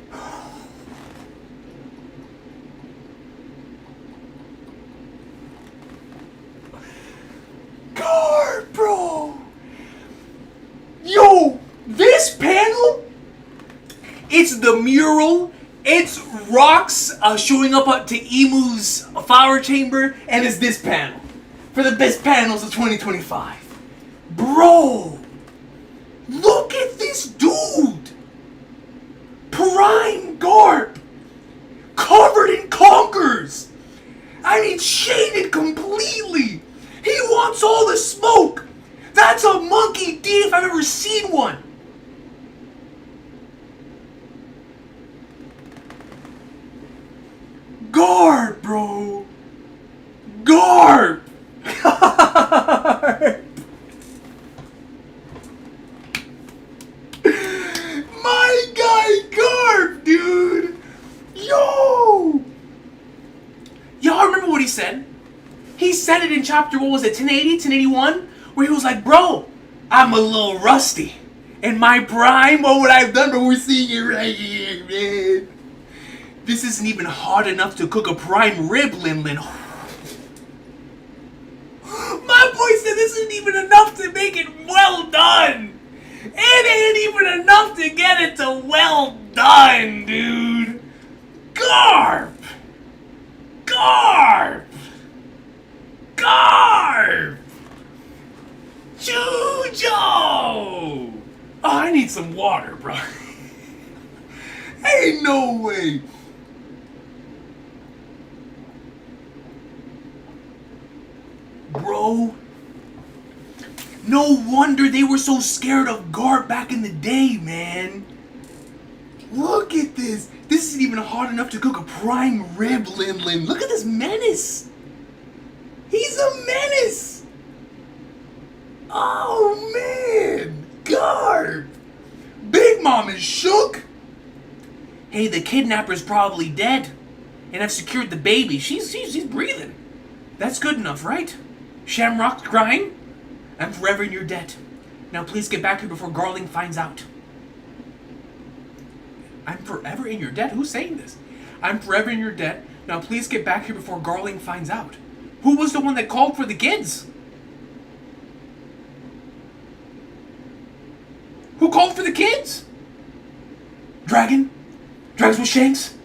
Garp, bro! Yo, this panel, it's the mural, it's Rocks showing up to Emu's flower chamber, and it's this panel. For the best panels of 2025. Bro! Look at this dude! Prime Garp! Covered in conkers! I mean, shaded completely! He wants all the smoke! That's a monkey D if I've ever seen one! Garp, bro! Garp! Garp! My guy Garp, dude! Yo! Y'all remember what he said? He said it in chapter, what was it, 1080, 1081? Where he was like, bro, I'm a little rusty. In my prime, what would I have done? But we're seeing it right here, man. This isn't even hard enough to cook a prime rib, Lin Lin. My boy said this isn't even enough to make it well done. It ain't even enough to get it to well done, dude. Garp! Garp! Joe! Oh, I need some water, bro. Ain't no way. Bro. No wonder they were so scared of Garp back in the day, man. Look at this. This isn't even hot enough to cook a prime rib, Lin. Look at this menace. He's a menace. Oh, man. Garp. Big Mom is shook. Hey, the kidnapper's probably dead. And I've secured the baby. She's breathing. That's good enough, right? Shamrock's crying? I'm forever in your debt. Now please get back here before Garling finds out. I'm forever in your debt? Who's saying this? I'm forever in your debt. Now please get back here before Garling finds out. Who was the one that called for the kids? Who called for the kids? Dragon? Dragons with Shanks?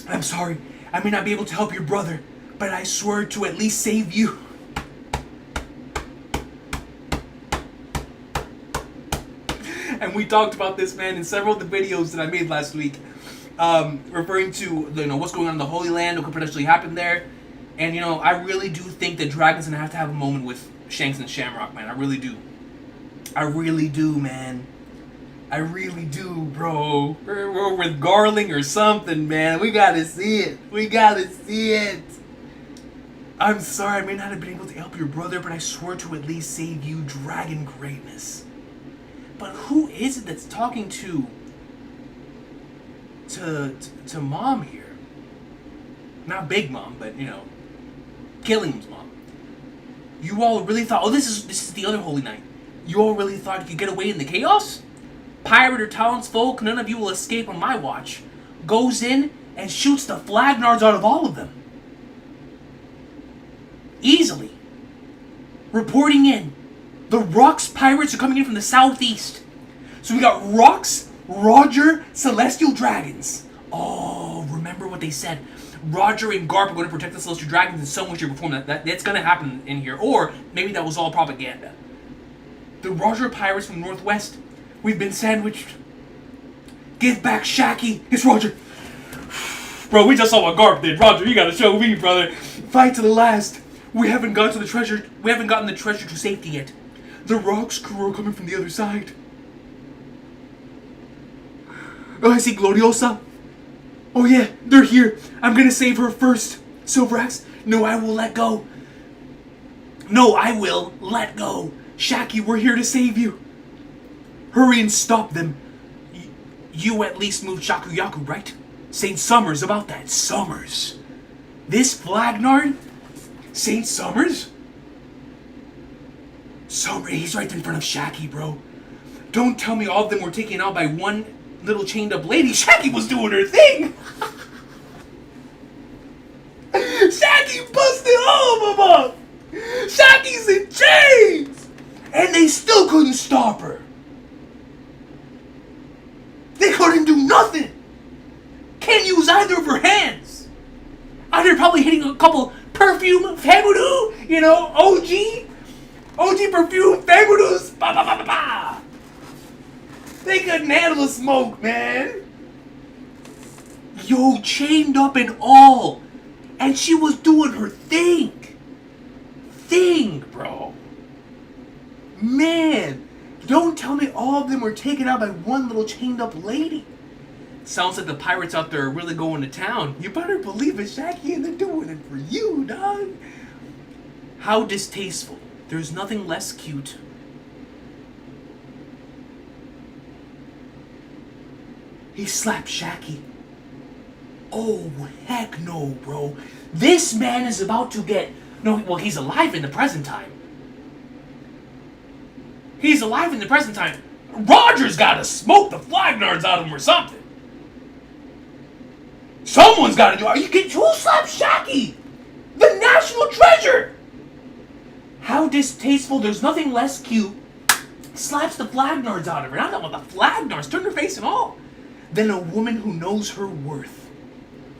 I'm sorry. I may not be able to help your brother, but I swear to at least save you. And we talked about this, man, in several of the videos that I made last week, referring to what's going on in the Holy Land, what could potentially happen there. And I really do think that Dragon's gonna have to have a moment with Shanks and Shamrock, man. I really do. I really do, man. I really do, bro. We're with Garling or something, man. We gotta see it. We gotta see it. I'm sorry, I may not have been able to help your brother, but I swear to at least save you, Dragon Greatness. But who is it that's talking to Mom here? Not Big Mom, but Killing's mom. You all really thought, oh, this is the other Holy Knight. You all really thought you could get away in the chaos? Pirate or townsfolk, none of you will escape on my watch. Goes in and shoots the flagnards out of all of them. Easily. Reporting in. The Rocks pirates are coming in from the southeast. So we got Rocks, Roger, Celestial Dragons. Oh, remember what they said. Roger and Garp are going to protect the Celestial Dragons in some way, shape, or form. That's going to happen in here. Or maybe that was all propaganda. The Roger pirates from the northwest. We've been sandwiched. Give back Shaki. It's Roger. Bro, we just saw what Garp did. Roger, you gotta show me, brother. Fight to the last. We haven't gotten the treasure to safety yet. The Rocks crew are coming from the other side. Oh, I see Gloriosa. Oh yeah, they're here. I'm gonna save her first. Silverax, no, I will let go. No, I will let go. Shaki, we're here to save you. Hurry and stop them. You at least moved Shakuyaku, right? Saint Summers about that. Summers. This Flagnard? Saint Summers? He's right in front of Shaki, bro. Don't tell me all of them were taken out by one little chained up lady. Shaki was doing her thing. Shaki busted all of them up. Shaki's in chains. And they still couldn't stop her. They couldn't do nothing. Can't use either of her hands. Either probably hitting a couple perfume, Famudu, OG perfume, Famudus, ba ba ba ba ba. They couldn't handle the smoke, man. Yo, chained up and all. And she was doing her thing. Bro. Man, don't tell me all of them were taken out by one little chained up lady. Sounds like the pirates out there are really going to town. You better believe it, Shaki, and they're doing it for you, dog. How distasteful. There's nothing less cute. He slapped Shaki. Oh, heck no, bro. This man is about to get... No, well, he's alive in the present time. He's alive in the present time. Roger's gotta smoke the Flagnards out of him or something. Someone's gotta do it. Who slapped Shaki? The national treasure! How distasteful. There's nothing less cute. Slaps the Flagnards out of her. Not about the Flagnards. Turn her face and all. Than a woman who knows her worth.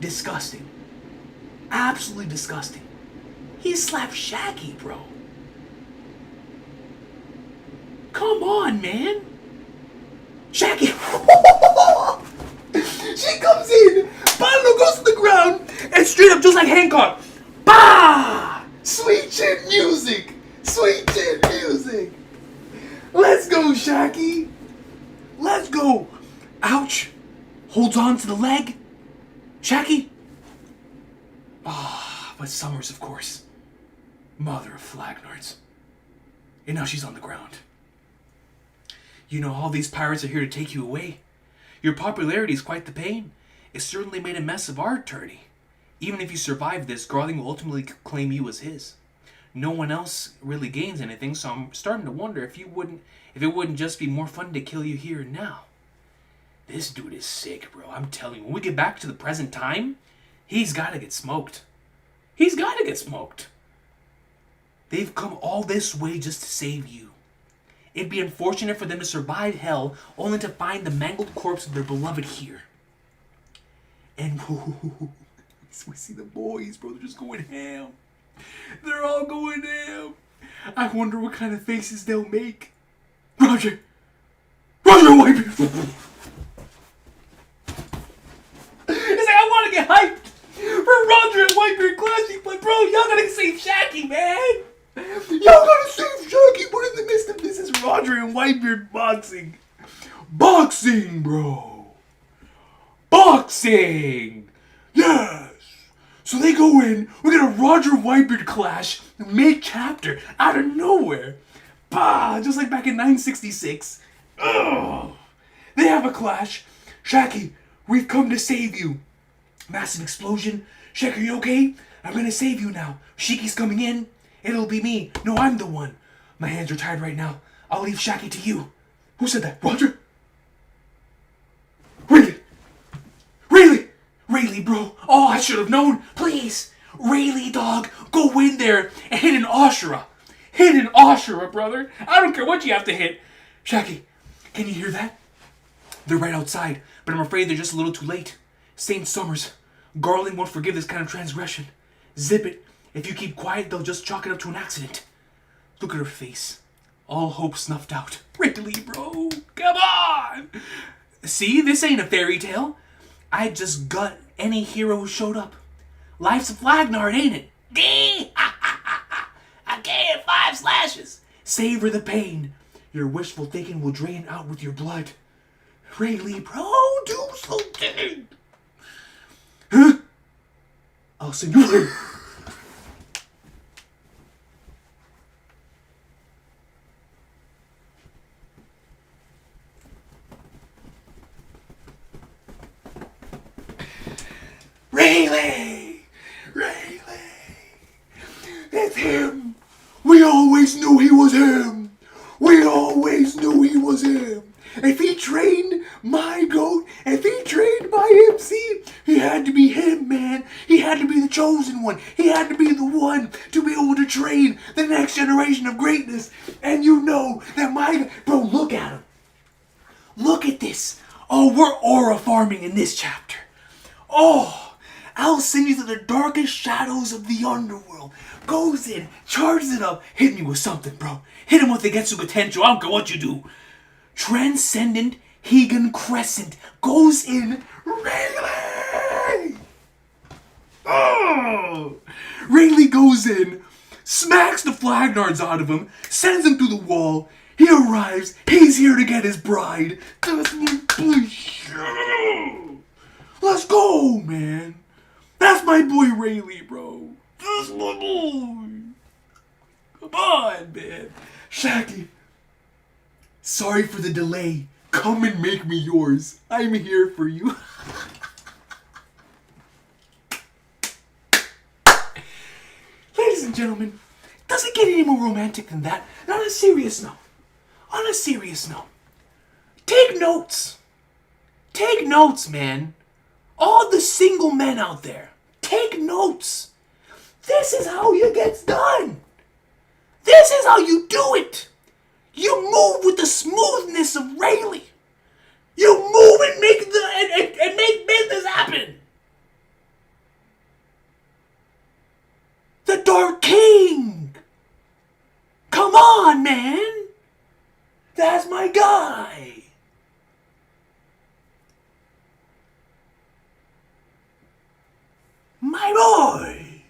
Disgusting. Absolutely disgusting. He slapped Shaki, bro. Come on, man. Shaki. She comes in. Panda goes to the ground. And straight up, just like Hancock. Bah! Sweet chin music. Sweet chin music. Let's go, Shaki. Let's go. Ouch. Holds on to the leg. Shaki. Ah, but Summers, of course. Mother of Flagnards. And now she's on the ground. You know, all these pirates are here to take you away. Your popularity is quite the pain. It certainly made a mess of our tourney. Even if you survive this, Garling will ultimately claim you as his. No one else really gains anything, so I'm starting to wonder if it wouldn't just be more fun to kill you here and now. This dude is sick, bro. I'm telling you, when we get back to the present time, he's got to get smoked. He's got to get smoked. They've come all this way just to save you. It'd be unfortunate for them to survive hell only to find the mangled corpse of their beloved here. And we see the boys, bro. They're just going ham. They're all going ham. I wonder what kind of faces they'll make. Roger, wipe it. It's like, I want to get hyped for Roger and Whitebeard Classic, but bro, y'all gotta save Shaki, man. Y'all gotta save Shaki, but in the midst of this is Roger and Whitebeard boxing. Boxing, bro. Boxing. Yes. So they go in, we get a Roger Whitebeard clash, mid-chapter, out of nowhere. Bah, just like back in 966. Ugh. They have a clash. Shaki, we've come to save you. Massive explosion. Shaki, are you okay? I'm gonna save you now. Shiki's coming in. It'll be me. No, I'm the one. My hands are tied right now. I'll leave Shaki to you. Who said that? Roger? Rayleigh, bro. Oh, I should have known. Please. Rayleigh, dog. Go in there and hit an Ashura. Hit an Ashura, brother. I don't care what you have to hit. Shaki, can you hear that? They're right outside, but I'm afraid they're just a little too late. Saint Summers, Garling won't forgive this kind of transgression. Zip it. If you keep quiet, they'll just chalk it up to an accident. Look at her face. All hope snuffed out. Rayleigh, bro. Come on. See, this ain't a fairy tale. I just got any hero who showed up. Life's a Flagnard, ain't it? Dee! I gave 5 slashes. Savor the pain. Your wishful thinking will drain out with your blood. Rayleigh, bro, do something. Huh? I'll send you later. Rayleigh! It's him! We always knew he was him! If he trained my goat, if he trained my MC, he had to be him, man. He had to be the chosen one. He had to be the one to be able to train the next generation of greatness. And you know that bro, look at him. Look at this. Oh, we're aura farming in this chapter. Oh, I'll send you to the darkest shadows of the underworld. Goes in, charges it up. Hit me with something, bro. Hit him with the Getsu potential. I don't care what you do. Transcendent Hegan Crescent goes in. Rayleigh! Oh! Rayleigh goes in, smacks the Flagnards out of him, sends him through the wall. He arrives. He's here to get his bride. That's my boy. Let's go, man. That's my boy Rayleigh, bro. That's my boy. Come on, man. Shaki, sorry for the delay. Come and make me yours. I'm here for you. Ladies and gentlemen, does it get any more romantic than that? And on a serious note, take notes. Take notes, man. All the single men out there, take notes. This is how it gets done. This is how you do it. You move with the smoothness of Rayleigh. You move and make business happen. The Dark King. Come on, man. That's my guy. My boy.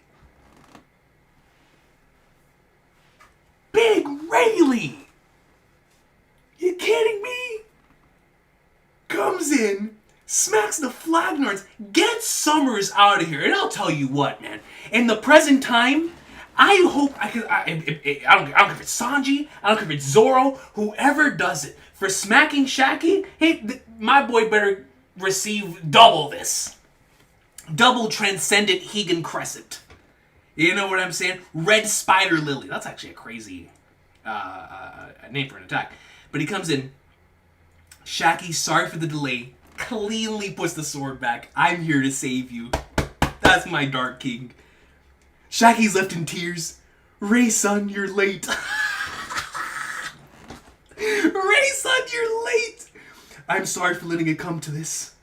Big Rayleigh. You kidding me? Comes in, smacks the Flagnards, gets Summers out of here. And I'll tell you what, man. In the present time, I hope I could. I don't care if it's Sanji. I don't care if it's Zoro. Whoever does it for smacking Shaki, hey, my boy better receive double this. Double Transcendent Hegan Crescent. You know what I'm saying? Red Spider Lily. That's actually a crazy name for an attack. But he comes in. Shaki, sorry for the delay. Cleanly puts the sword back. I'm here to save you. That's my Dark King. Shaki's left in tears. Ray, son, you're late. Ray, son, you're late. I'm sorry for letting it come to this.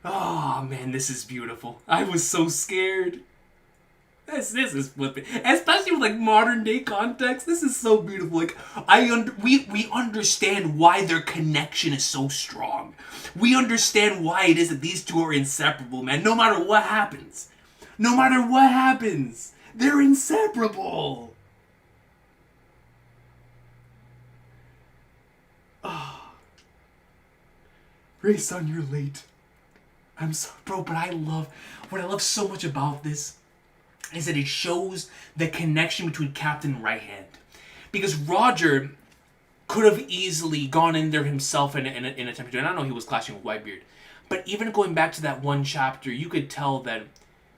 Oh, man, this is beautiful. I was so scared. This is flipping. Especially with, like, modern day context. This is so beautiful. Like, we understand why their connection is so strong. We understand why it is that these two are inseparable, man. No matter what happens. No matter what happens. They're inseparable. Oh. Ray, son, you're late. I'm so, bro, but what I love so much about this is that it shows the connection between Captain and Right Hand. Because Roger could have easily gone in there himself in an attempt to, and I know he was clashing with Whitebeard, but even going back to that one chapter, you could tell that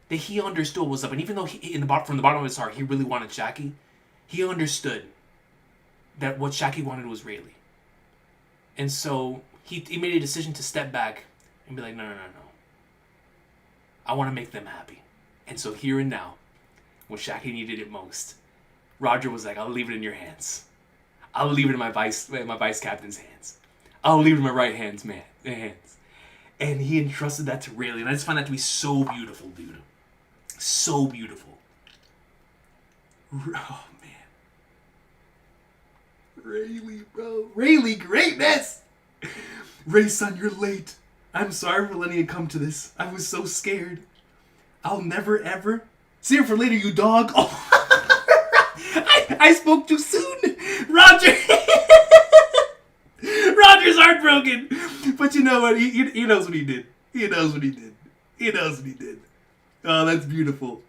he understood what was up. And even though from the bottom of his heart, he really wanted Shaki, he understood that what Shaki wanted was Rayleigh. And so he made a decision to step back and be like, no. I want to make them happy. And so here and now, when Shaki needed it most, Roger was like, I'll leave it in your hands. I'll leave it in my vice captain's hands. I'll leave it in my right hand's hands. And he entrusted that to Rayleigh. And I just find that to be so beautiful, dude. So beautiful. Oh, man. Rayleigh, bro. Rayleigh, greatness! Ray, son, you're late. I'm sorry for letting it come to this. I was so scared. I'll never, ever... See you for later, you dog. Oh. I spoke too soon. Roger. Roger's heartbroken. But you know what? He knows what he did. He knows what he did. He knows what he did. Oh, that's beautiful.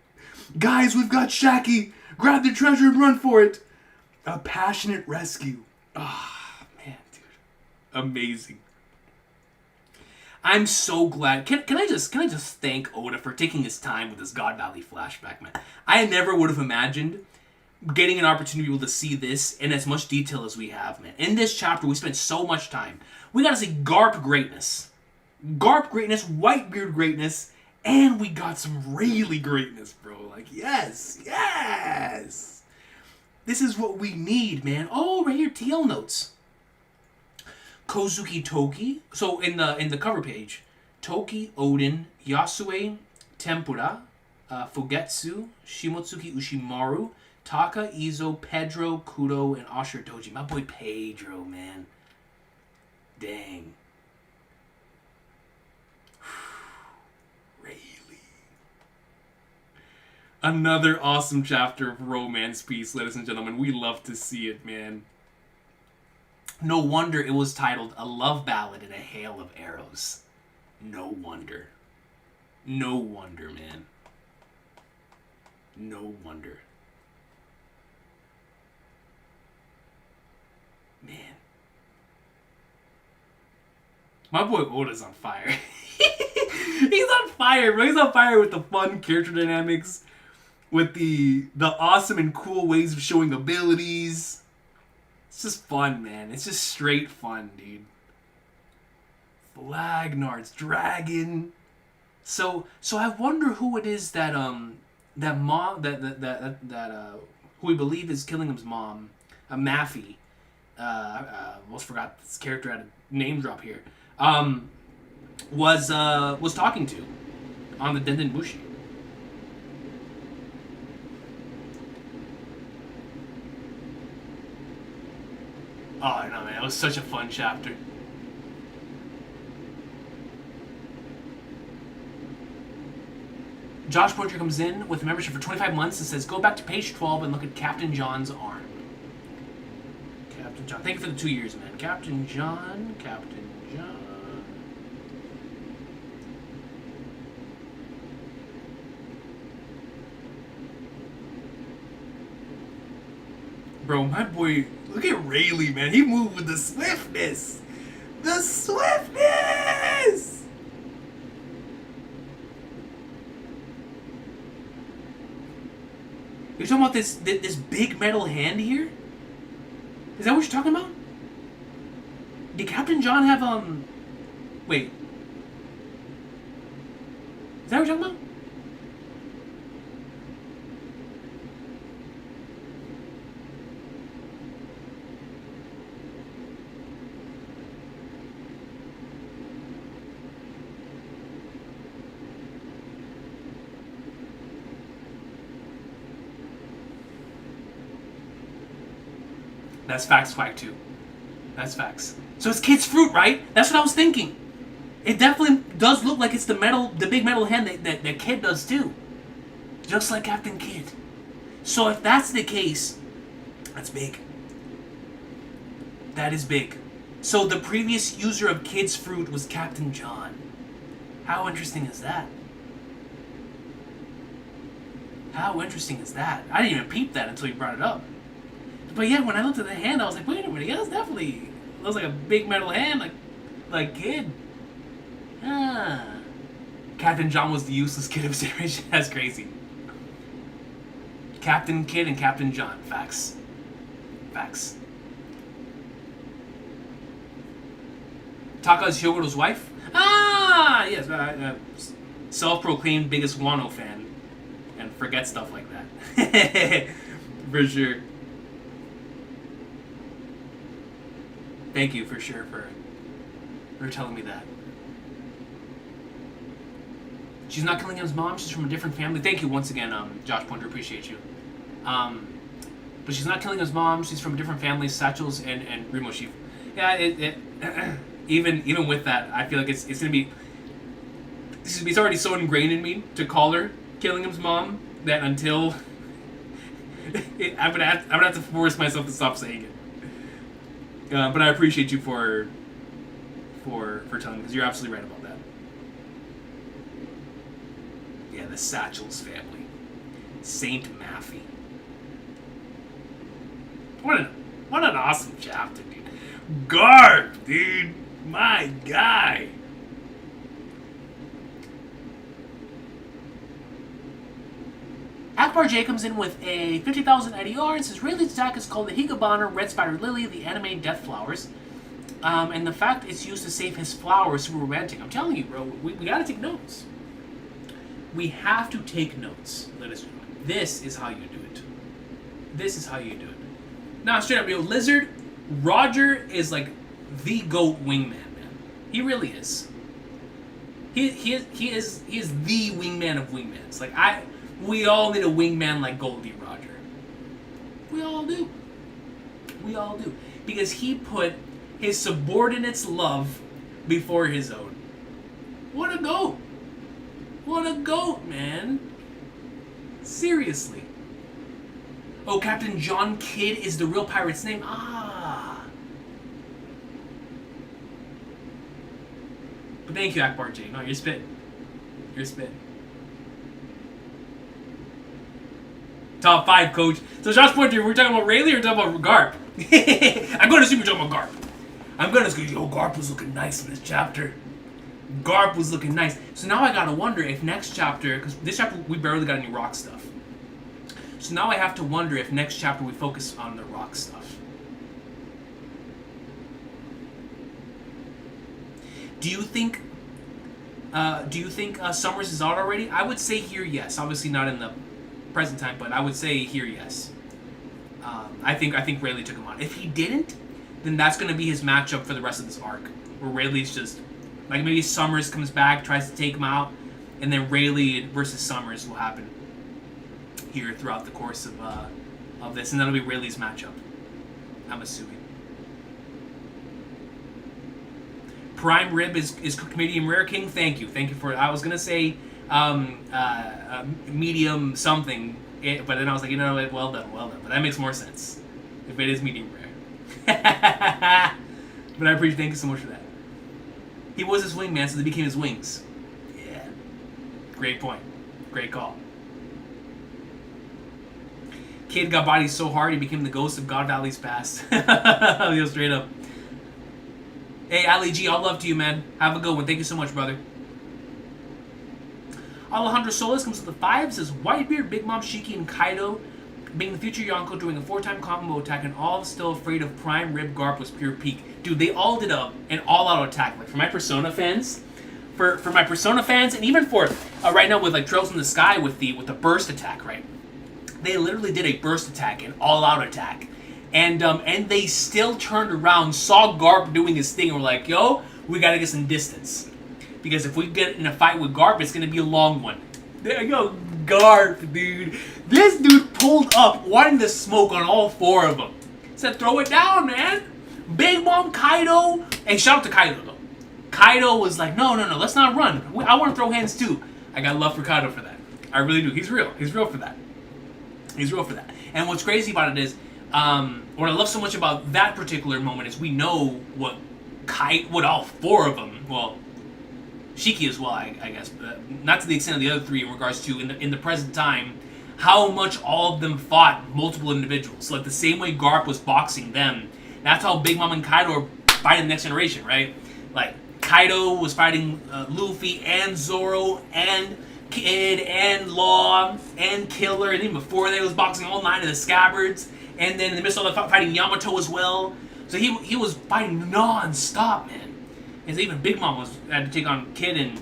Guys, we've got Shaki. Grab the treasure and run for it. A passionate rescue. Ah, oh, man, dude. Amazing. I'm so glad. Can I just thank Oda for taking his time with this God Valley flashback, man. I never would have imagined getting an opportunity to be able to see this in as much detail as we have, man. In this chapter, we spent so much time. We got to see Garp greatness. Garp greatness, Whitebeard greatness, and we got some Rayleigh greatness, bro. Like, yes. This is what we need, man. Oh, right here, TL notes. Kozuki Toki. So in the cover page, Toki, Odin, Yasue, Tempura, Fugetsu, Shimotsuki Ushimaru, Taka, Izo, Pedro, Kudo, and Ashura Doji. My boy Pedro, man. Dang. Rayleigh. Another awesome chapter of romance piece, ladies and gentlemen. We love to see it, man. No wonder it was titled A Love Ballad in a Hail of Arrows. No wonder. No wonder, man. No wonder. Man. My boy Oda's on fire. He's on fire, bro. He's on fire with the fun character dynamics, with the awesome and cool ways of showing abilities. It's just fun, man. It's just straight fun, dude. Flagnard's dragon. So I wonder who it is that mom who we believe is Killingham's mom, Maffy. Almost forgot this character had a name drop here. Was talking to on the Denden Bushi. Oh no, man! That was such a fun chapter. Josh Porter comes in with a membership for 25 months and says, go back to page 12 and look at Captain John's arm. Captain John. Thank you for the 2 years, man. Captain John. Captain John. Bro, my boy, look at Rayleigh, man. He moved with the swiftness. The swiftness! You're talking about this big metal hand here? Is that what you're talking about? Did Captain John have, wait. Is that what you're talking about? That's facts, Quack, too. That's facts. So it's Kid's fruit, right? That's what I was thinking. It definitely does look like it's the big metal hand that Kid does, too. Just like Captain Kidd. So if that's the case, that's big. That is big. So the previous user of Kid's fruit was Captain John. How interesting is that? How interesting is that? I didn't even peep that until you brought it up. But yeah, when I looked at the hand, I was like, wait a minute, yeah, that's definitely looks like a big metal hand, like Kid. Ah. Captain John was the useless kid of his generation. That's crazy. Captain Kidd and Captain John. Facts. Facts. Taka is Hyogoro's wife? Ah, yes. Self-proclaimed biggest Wano fan. And forget stuff like that. For sure. Thank you for sure for telling me that. She's not Killingham's mom. She's from a different family. Thank you once again, Josh Pointer. Appreciate you. But she's not Killingham's mom. She's from a different family. Satchels and Rimoshi. Yeah. Even with that, I feel like it's gonna be. It's already so ingrained in me to call her Killingham's mom that until I'm gonna have to force myself to stop saying it. But I appreciate you for telling me, because you're absolutely right about that. Yeah, the Satchels family. Saint Maffey. What an awesome chapter, dude. Garp, dude. My guy. Akbar J comes in with a 50,000 IDR and says Rayleigh's attack is called the Higabana Red Spider Lily, the anime Death Flowers. And the fact it's used to save his flowers super romantic. I'm telling you, bro, we gotta take notes. We have to take notes, ladies and gentlemen. This is how you do it. This is how you do it. Now, straight up, yo, Lizard, Roger is like the GOAT wingman, man. He really is. He is the wingman of wingmans. Like, we all need a wingman like Goldie Roger. We all do. We all do. Because he put his subordinates' love before his own. What a goat. What a goat, man. Seriously. Oh, Captain John Kidd is the real pirate's name? Ah. But thank you, Akbar J. No, you're spitting. You're spitting. Top 5, coach. So, Josh Pointer, we're talking about Rayleigh or talking about Garp? I'm going to assume we're talking about Garp. I'm going to say, yo, Garp was looking nice in this chapter. Garp was looking nice. So now I got to wonder if next chapter, because this chapter we barely got any rock stuff. So now I have to wonder if next chapter we focus on the rock stuff. Do you think Summers is out already? I would say here, yes. Obviously not in the present time, but I would say here, yes. I think Rayleigh took him on. If he didn't, then that's going to be his matchup for the rest of this arc, where Rayleigh's just like maybe Summers comes back, tries to take him out, and then Rayleigh versus Summers will happen here throughout the course of this, and that'll be Rayleigh's matchup. I'm assuming. prime rib is cooked medium rare, King. Thank you for. I was gonna say medium something, but then I was like, you know what? Well done. But that makes more sense if it is medium rare. But I appreciate. Thank you so much for that. He was his wingman, so they became his wings. Yeah. Great point. Great call. Kid got bodied so hard he became the ghost of God Valley's past. I'll go straight up. Hey, Ali G, all love to you, man. Have a good one. Thank you so much, brother. Alejandro Solis comes with the 5. Says, Whitebeard, Big Mom, Shiki, and Kaido being the future Yonko doing a 4-time combo attack and all still afraid of Prime Rib Garp was pure peak. Dude, they all did an all-out attack. Like, for my Persona fans, and even for right now with like Trails in the Sky with the burst attack, right? They literally did a burst attack, an all-out attack. And they still turned around, saw Garp doing his thing, and were like, yo, we gotta get some distance. Because if we get in a fight with Garp, it's gonna be a long one. There you go, Garp, dude. This dude pulled up, wanting to smoke on all 4 of them. Said, throw it down, man. Big Mom, Kaido. Hey, shout out to Kaido, though. Kaido was like, no, let's not run. I want to throw hands, too. I got love for Kaido for that. I really do. He's real for that. And what's crazy about it is, what I love so much about that particular moment is we know what all 4 of them, well, Shiki as well, I guess, but not to the extent of the other 3 in regards to, in the present time, how much all of them fought multiple individuals. Like the same way Garp was boxing them, that's how Big Mom and Kaido are fighting the next generation, right? Like, Kaido was fighting Luffy and Zoro and Kid and Law and Killer, and even before that, he was boxing all 9 of the Scabbards, and then in the midst of all fighting Yamato as well. So he was fighting non-stop, man. And so even Big Mom had to take on Kid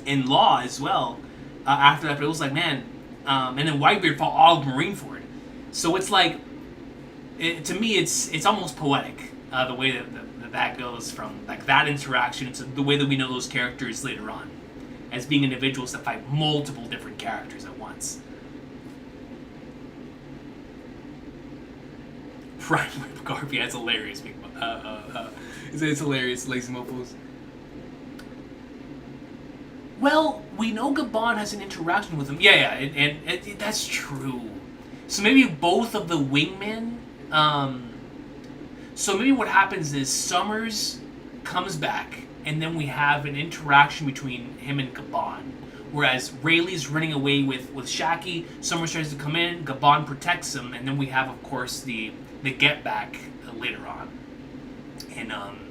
and Law as well after that. But it was like, man, and then Whitebeard fought all of Marineford. So it's like, to me, it's almost poetic the way that goes from like that interaction to the way that we know those characters later on as being individuals that fight multiple different characters at once. Prime Rib Garp, yeah, it's hilarious. It's hilarious, Lazy Mopos. Well, we know Gabon has an interaction with him. Yeah, and that's true. So maybe both of the wingmen. So maybe what happens is Summers comes back, and then we have an interaction between him and Gabon. Whereas Rayleigh's running away with Shaki, Summers tries to come in, Gabon protects him, and then we have, of course, the get back later on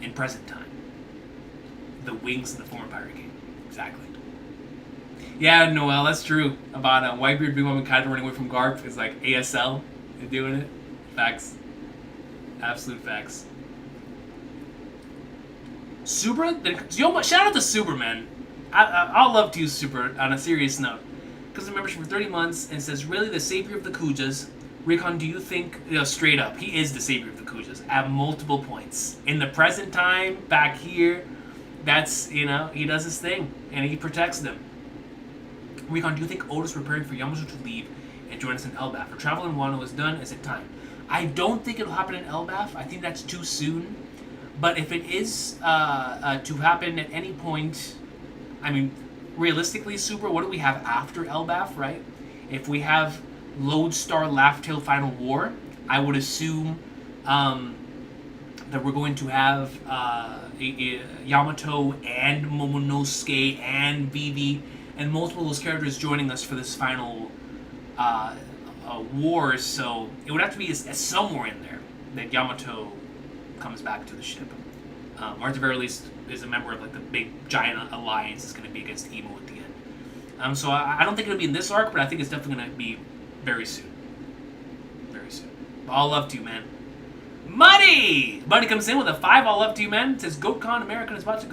in present time. The wings of the former pirate king. Exactly. Yeah, Noel, that's true. About Whitebeard, Big Mom, and Kaido running away from Garp is like ASL. They're doing it. Facts. Absolute facts. Subra? Yo, shout out to Subra, man. I'll love to use Subra on a serious note. Because the membership for 30 months and says, really the savior of the Kujas. Recon, do you think, straight up, he is the savior of the Kujas at multiple points. In the present time, back here, that's, he does his thing. And he protects them. Recon, do you think Otis preparing for Yamato to leave and join us in Elbaf? For travel in Wano is done, is it time? I don't think it'll happen in Elbaf. I think that's too soon. But if it is to happen at any point, I mean, realistically, Super, what do we have after Elbaf, right? If we have Lodestar Laugh-Tale Final War, I would assume that we're going to have Yamato and Momonosuke and Vivi and multiple of those characters joining us for this final war. So it would have to be somewhere in there that Yamato comes back to the ship. Or at the very least is a member of like the big giant alliance that's going to be against Emo at the end. So I don't think it'll be in this arc, but I think it's definitely going to be very soon. Very soon. But all love to you, man. Muddy comes in with a 5. All love to you, man. It says GoatCon American is about to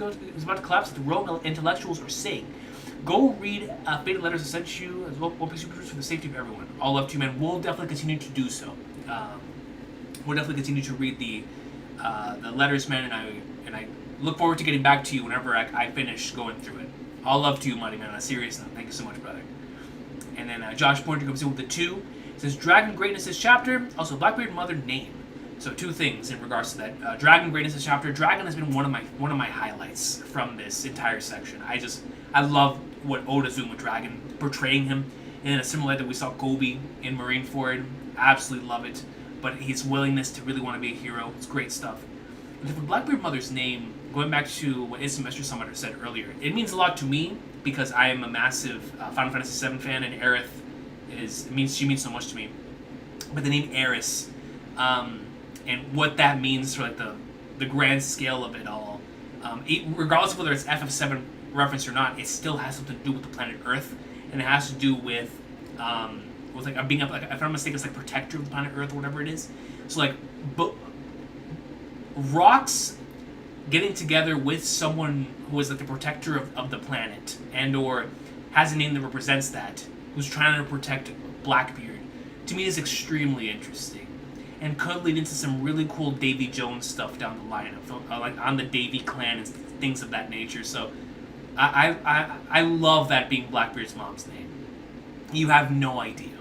collapse. The Rome intellectuals are saying. Go read Faded Letters I sent you as well. One Piece Superstars for the safety of everyone. All love to you, man. We'll definitely continue to do so. We'll definitely continue to read the letters, man, and I look forward to getting back to you whenever I finish going through it. All love to you, Muddy, man. On a serious note. Thank you so much, brother. And then Josh Pointer comes in with the 2. It says Dragon Greatness this chapter. Also, Blackbeard Mother name. So two things in regards to that. Dragon Greatness chapter. Dragon has been one of my highlights from this entire section. I love what Oda's doing with Dragon, portraying him in a similar way that we saw Gobi in Marineford. Absolutely love it. But his willingness to really want to be a hero, it's great stuff. And for Blackbeard Mother's name, going back to what Semester Summoner said earlier, it means a lot to me because I am a massive Final Fantasy VII fan, and Aerith she means so much to me. But the name Eris, and what that means for like the grand scale of it all, regardless of whether it's FF7 reference or not, it still has something to do with the planet Earth, and it has to do with like being up, like, if I'm not mistaken, it's like protector of the planet Earth or whatever it is. So like, but rocks getting together with someone who is like the protector of the planet and or has a name that represents that, who's trying to protect Blackbeard, to me is extremely interesting and could lead into some really cool Davy Jones stuff down the line, like on the Davy clan and things of that nature. So I love that being Blackbeard's mom's name. You have no idea.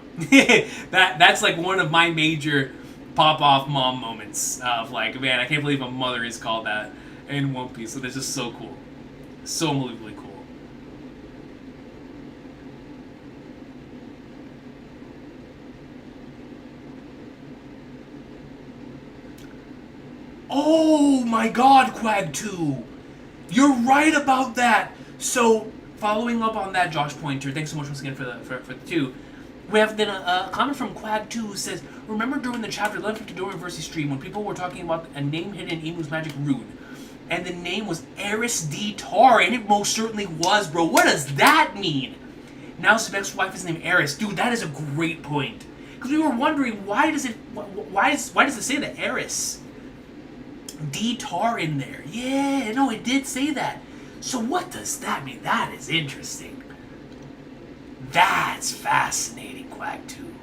That's like one of my major pop-off mom moments of like, man, I can't believe a mother is called that in One Piece. So that's just so cool. So unbelievably cool. Oh my god, Quag 2! You're right about that! So, following up on that, Josh Pointer, thanks so much once again for the 2. We have then a comment from Quag 2 who says, remember during the chapter 11 Dodoria University stream when people were talking about a name hidden in Imu's magic rune, and the name was Eris D. Tar, and it most certainly was, bro. What does that mean? Now Sebek's wife is named Eris. Dude, that is a great point. Because we were wondering, why does it say the Eris D. Tar in there? Yeah, no, it did say that. So what does that mean? That is interesting. That's fascinating, Quag 2.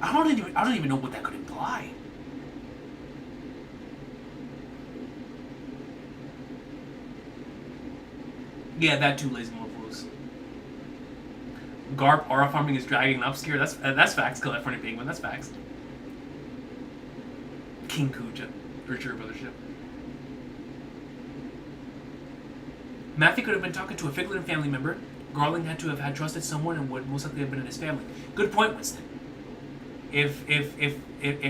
I don't even know what that could imply. Yeah, that too, Lazy Morphos. Garp aura farming is dragging an upscare. That's facts. Kill that funny penguin. That's facts. King Kuja, for sure, brothership. Matthew could have been talking to a Figlin family member. Garling had to have had trusted someone and would most likely have been in his family. Good point, Winston. If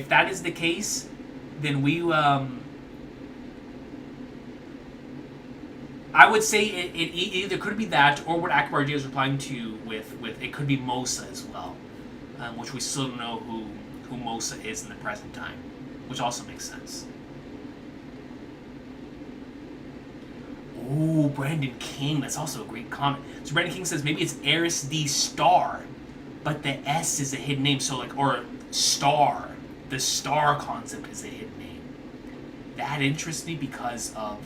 that is the case, then we I would say it either could be that or what Akbar J is replying to with it could be Mosa as well, which we still don't know who Mosa is in the present time, which also makes sense. Ooh, Brandon King, that's also a great comment. So Brandon King says maybe it's Eris D. Star, but the S is a hidden name, so like, or Star, the Star concept is a hidden name. That interests me because of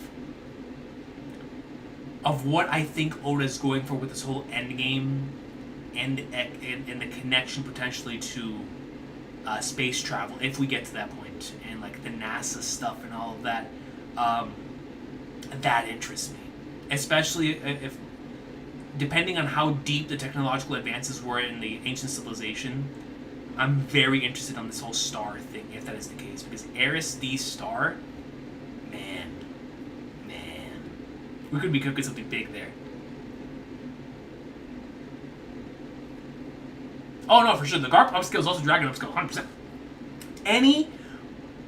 what I think Oda's going for with this whole endgame and the connection potentially to space travel, if we get to that point, and like the NASA stuff and all of that. That interests me, especially if, depending on how deep the technological advances were in the ancient civilization, I'm very interested on this whole star thing, if that is the case, because Eris D. Star, man, we could be cooking something big there. Oh no, for sure, the Garp upscale is also Dragon upscale, 100%. Any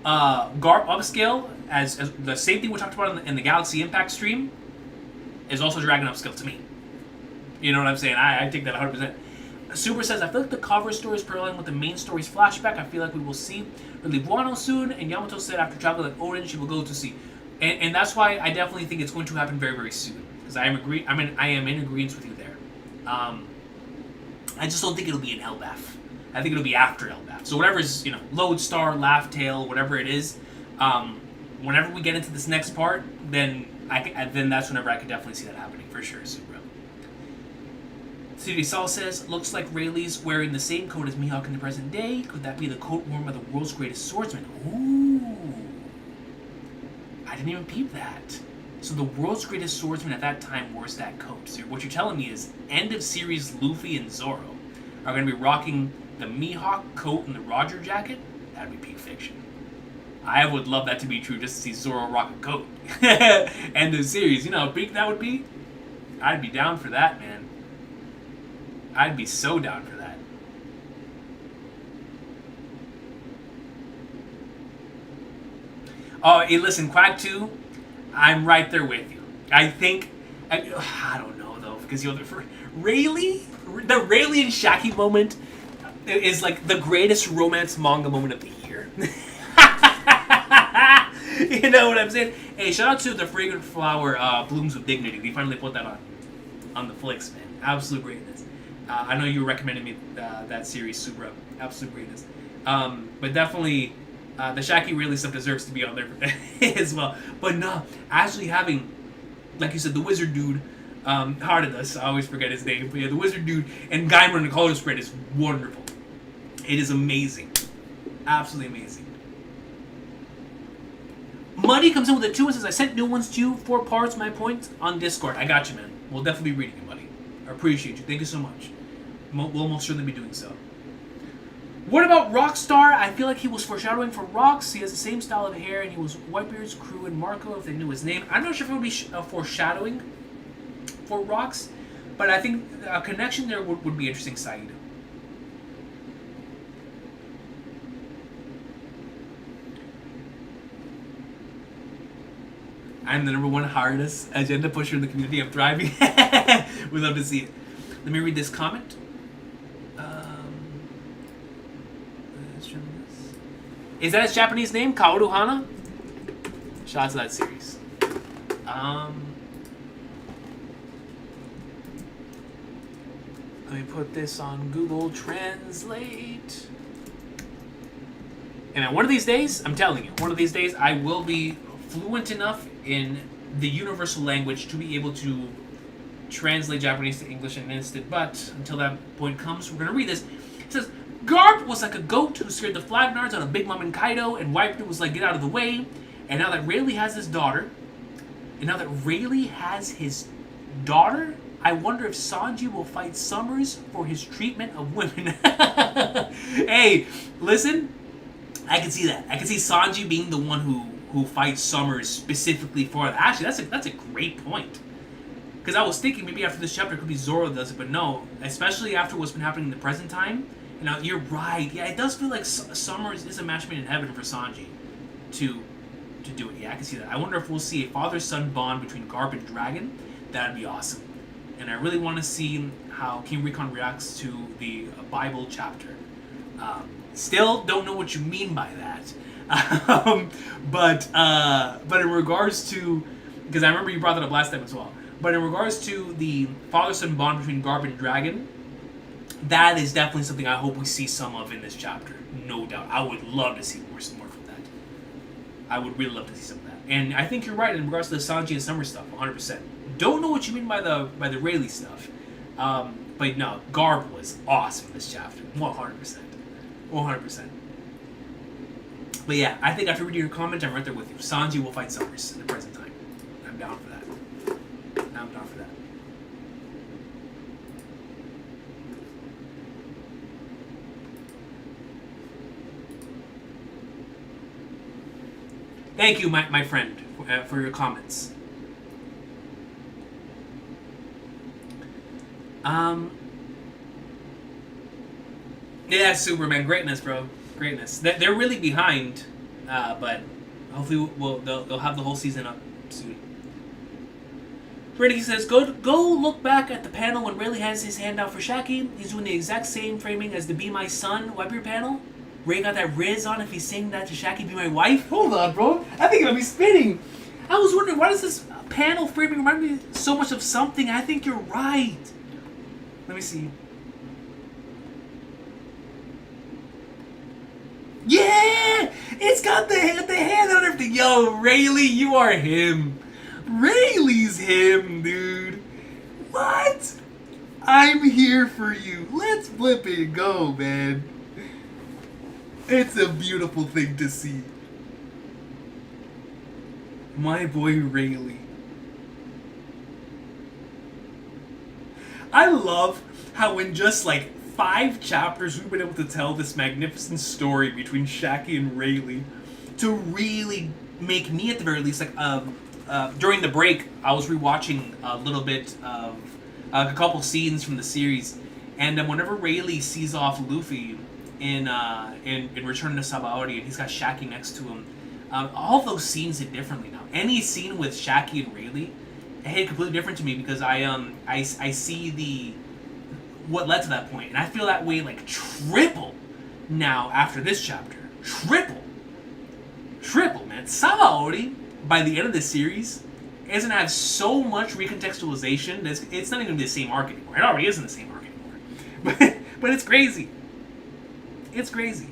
Garp upscale, as the same thing we talked about in the Galaxy Impact stream, is also Dragon upscale to me. You know what I'm saying? I take that 100%. Super says, I feel like the cover story is paralleling with the main story's flashback. I feel like we will see Rayleigh Wano soon. And Yamato said after traveling like Odin, she will go to see. And that's why I definitely think it's going to happen very, very soon. Because I am in agreement with you there. I just don't think it'll be in Elbaf. I think it'll be after Elbaf. So whatever is, Lodestar, Laugh Tale, whatever it is, whenever we get into this next part, then that's whenever I could definitely see that happening for sure, Super. CD Saul says, looks like Rayleigh's wearing the same coat as Mihawk in the present day. Could that be the coat worn by the world's greatest swordsman? Ooh. I didn't even peep that. So the world's greatest swordsman at that time wears that coat. So what you're telling me is end of series Luffy and Zoro are going to be rocking the Mihawk coat and the Roger jacket, that'd be peak fiction. I would love that to be true, just to see Zoro rock a coat. And the series, you know how big that would be? I'd be down for that, man. I'd be so down for that. Oh, hey, listen, Quack 2, I'm right there with you. I think, I don't know though, because you'll Rayleigh? The Rayleigh and Shaki moment is like the greatest romance manga moment of the year. You know what I'm saying? Hey, shout out to The Fragrant Flower, Blooms with Dignity. We finally put that on the flicks, man. Absolute greatness. I know you recommended me that series, Subra. Absolute greatness. But definitely, the Shaki Rayleigh stuff deserves to be on there as well. But no, actually having, like you said, the wizard dude, hearted us. I always forget his name. But yeah, the wizard dude and Gaimer in the color spread is wonderful. It is amazing. Absolutely amazing. Muddy comes in with a 2 and says, I sent new ones to you, 4 parts, my point, on Discord. I got you, man. We'll definitely be reading it, Muddy. I appreciate you. Thank you so much. We'll most certainly be doing so. What about Rockstar? I feel like he was foreshadowing for Rocks. He has the same style of hair, and he was Whitebeard's crew and Marco, if they knew his name. I'm not sure if it would be foreshadowing for Rocks, but I think a connection there would be interesting, Saeed. I'm the #1 hardest agenda pusher in the community. I'm thriving. We'd love to see it. Let me read this comment. Is that his Japanese name? Kaoru Hana? Shout out to that series. Let me put this on Google Translate. And one of these days, I'm telling you, one of these days I will be fluent enough in the universal language to be able to translate Japanese to English in an instant. But until that point comes, we're going to read this. It says, Garp was like a goat who scared the Flagnards out of Big Mom and Kaido, and Whitebeard was like, get out of the way. And now that Rayleigh has his daughter, I wonder if Sanji will fight Summers for his treatment of women. Hey, listen, I can see that. I can see Sanji being the one who fights Summers specifically for that. Actually, that's a great point. Because I was thinking maybe after this chapter it could be Zoro does it, but no. Especially after what's been happening in the present time. You know, you're right. Yeah, it does feel like Summers is a match made in heaven for Sanji to do it. Yeah, I can see that. I wonder if we'll see a father-son bond between Garp and Dragon. That'd be awesome. And I really want to see how King Recon reacts to the Bible chapter. Still don't know what you mean by that. But in regards to, because I remember you brought that up last time as well. But in regards to the father-son bond between Garp and Dragon, that is definitely something I hope we see some of in this chapter. No doubt. I would love to see more from that. I would really love to see some of that. And I think you're right in regards to the Sanji and Summer stuff, 100%. Don't know what you mean by the Rayleigh stuff. But no, Garp was awesome in this chapter. 100%. 100%. But yeah, I think after reading your comment, I'm right there with you. Sanji will fight Summers in the present time. I'm down for that. I'm down for that. Thank you, my friend, for your comments. Yeah, Superman, greatness, bro, greatness. They're really behind, but hopefully they'll have the whole season up soon. Brady says, go look back at the panel when Rayleigh has his hand out for Shaki. He's doing the exact same framing as the Be My Son Weber panel. Ray got that Riz on if he's saying that to Shaki, be my wife. Hold on, bro. I think it'll be spinning. I was wondering, why does this panel framing remind me so much of something? I think you're right. Let me see. Yeah! It's got the hand on everything. Yo, Rayleigh, you are him. Rayleigh's him, dude. What? I'm here for you. Let's flip it and go, man. It's a beautiful thing to see. My boy Rayleigh. I love how in just like 5 chapters we've been able to tell this magnificent story between Shaki and Rayleigh to really make me, at the very least, like during the break, I was rewatching a little bit of a couple scenes from the series, and whenever Rayleigh sees off Luffy in Return to Sabaody, and he's got Shaki next to him, all of those scenes hit differently now. Any scene with Shaki and Rayleigh hit completely different to me because I see what led to that point, and I feel that way like triple now after this chapter. Triple, man. Sabaody, by the end of this series, is gonna have so much recontextualization that it's not even the same arc anymore. It already isn't the same arc anymore. But it's crazy. It's crazy.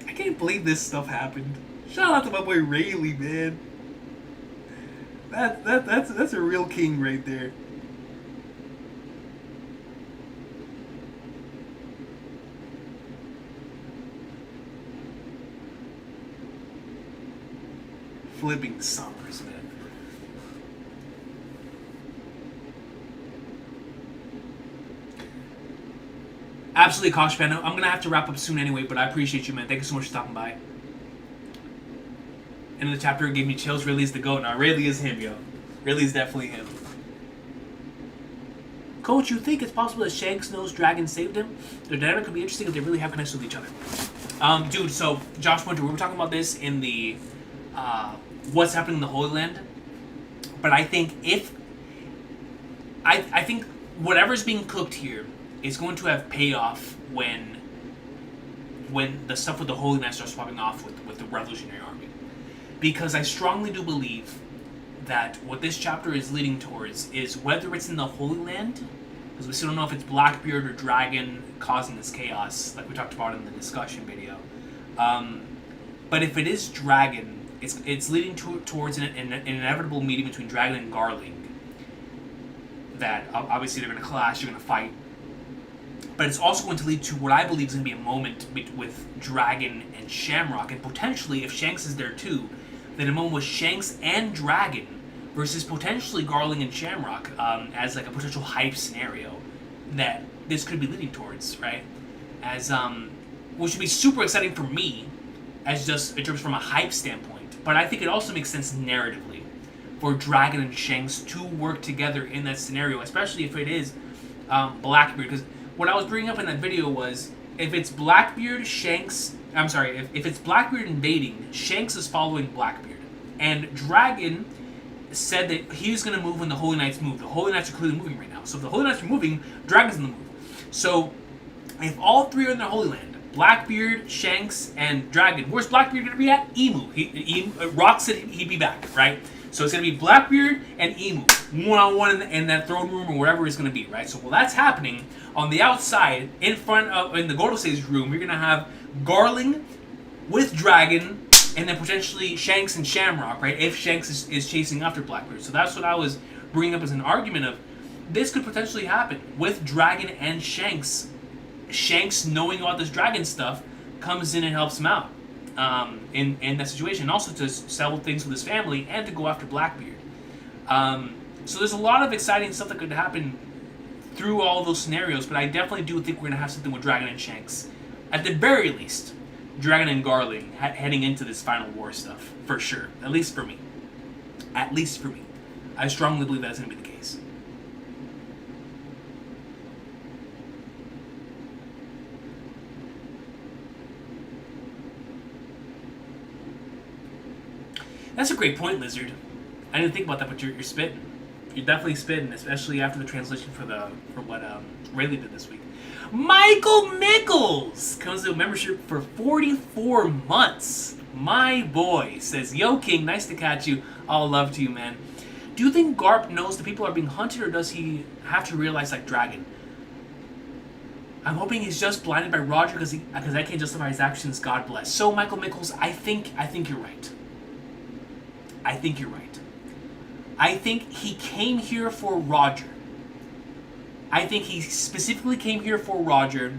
I can't believe this stuff happened. Shout out to my boy Rayleigh, man. That's a real king right there. Flipping summers, man. Absolutely, Kosh Panda. I'm gonna have to wrap up soon anyway, but I appreciate you, man. Thank you so much for stopping by. End of the chapter gave me chills. Rayleigh's the GOAT. Now, Rayleigh is him, yo. Rayleigh's definitely him. Coach, you think it's possible that Shanks knows Dragon saved him? Their dynamic could be interesting if they really have connection with each other. Dude, so, Josh Winter, we were talking about this in the, what's happening in the Holy Land. But I think I think whatever's being cooked here is going to have payoff when the stuff with the Holy Land starts popping off with the Revolutionary Army. Because I strongly do believe that what this chapter is leading towards is whether it's in the Holy Land, because we still don't know if it's Blackbeard or Dragon causing this chaos, like we talked about in the discussion video. But if it is Dragon, it's leading towards an inevitable meeting between Dragon and Garling. That obviously they're going to clash, they're going to fight. But it's also going to lead to what I believe is going to be a moment with Dragon and Shamrock, and potentially, if Shanks is there too, then a moment with Shanks and Dragon versus potentially Garling and Shamrock as like a potential hype scenario that this could be leading towards, right? As which would be super exciting for me, as just in terms from a hype standpoint. But I think it also makes sense narratively for Dragon and Shanks to work together in that scenario, especially if it is Blackbeard. Because what I was bringing up in that video was, if it's Blackbeard, Shanks... I'm sorry, if it's Blackbeard invading, Shanks is following Blackbeard. And Dragon said that he was going to move when the Holy Knights move. The Holy Knights are clearly moving right now. So if the Holy Knights are moving, Dragon's in the move. So if all three are in the Holy Land, Blackbeard, Shanks, and Dragon, where's Blackbeard going to be at? Emu. Rock said he'd be back, right? So it's going to be Blackbeard and Emu, one-on-one in that throne room or wherever it's going to be, right? So while that's happening, on the outside, in the Gorosei's room, you're going to have Garling with Dragon, and then potentially Shanks and Shamrock, right? If Shanks is chasing after Blackbeard. So that's what I was bringing up as an argument of, this could potentially happen with Dragon and Shanks. Shanks, knowing about this Dragon stuff, comes in and helps him out in that situation. And also to settle things with his family and to go after Blackbeard. So there's a lot of exciting stuff that could happen through all those scenarios, but I definitely do think we're going to have something with Dragon and Shanks. At the very least, Dragon and Garling heading into this final war stuff, for sure. At least for me. At least for me. I strongly believe that's going to be the case. That's a great point, Lizard. I didn't think about that, but you're spitting. You're definitely spitting, especially after the translation for what Rayleigh did this week. Michael Mickles comes to a membership for 44 months. My boy says, "Yo, King, nice to catch you. All love to you, man. Do you think Garp knows the people are being hunted, or does he have to realize like Dragon? I'm hoping he's just blinded by Roger because I can't justify his actions. God bless." So, Michael Mickles, I think you're right. I think you're right. I think he came here for Roger. I think he specifically came here for Roger,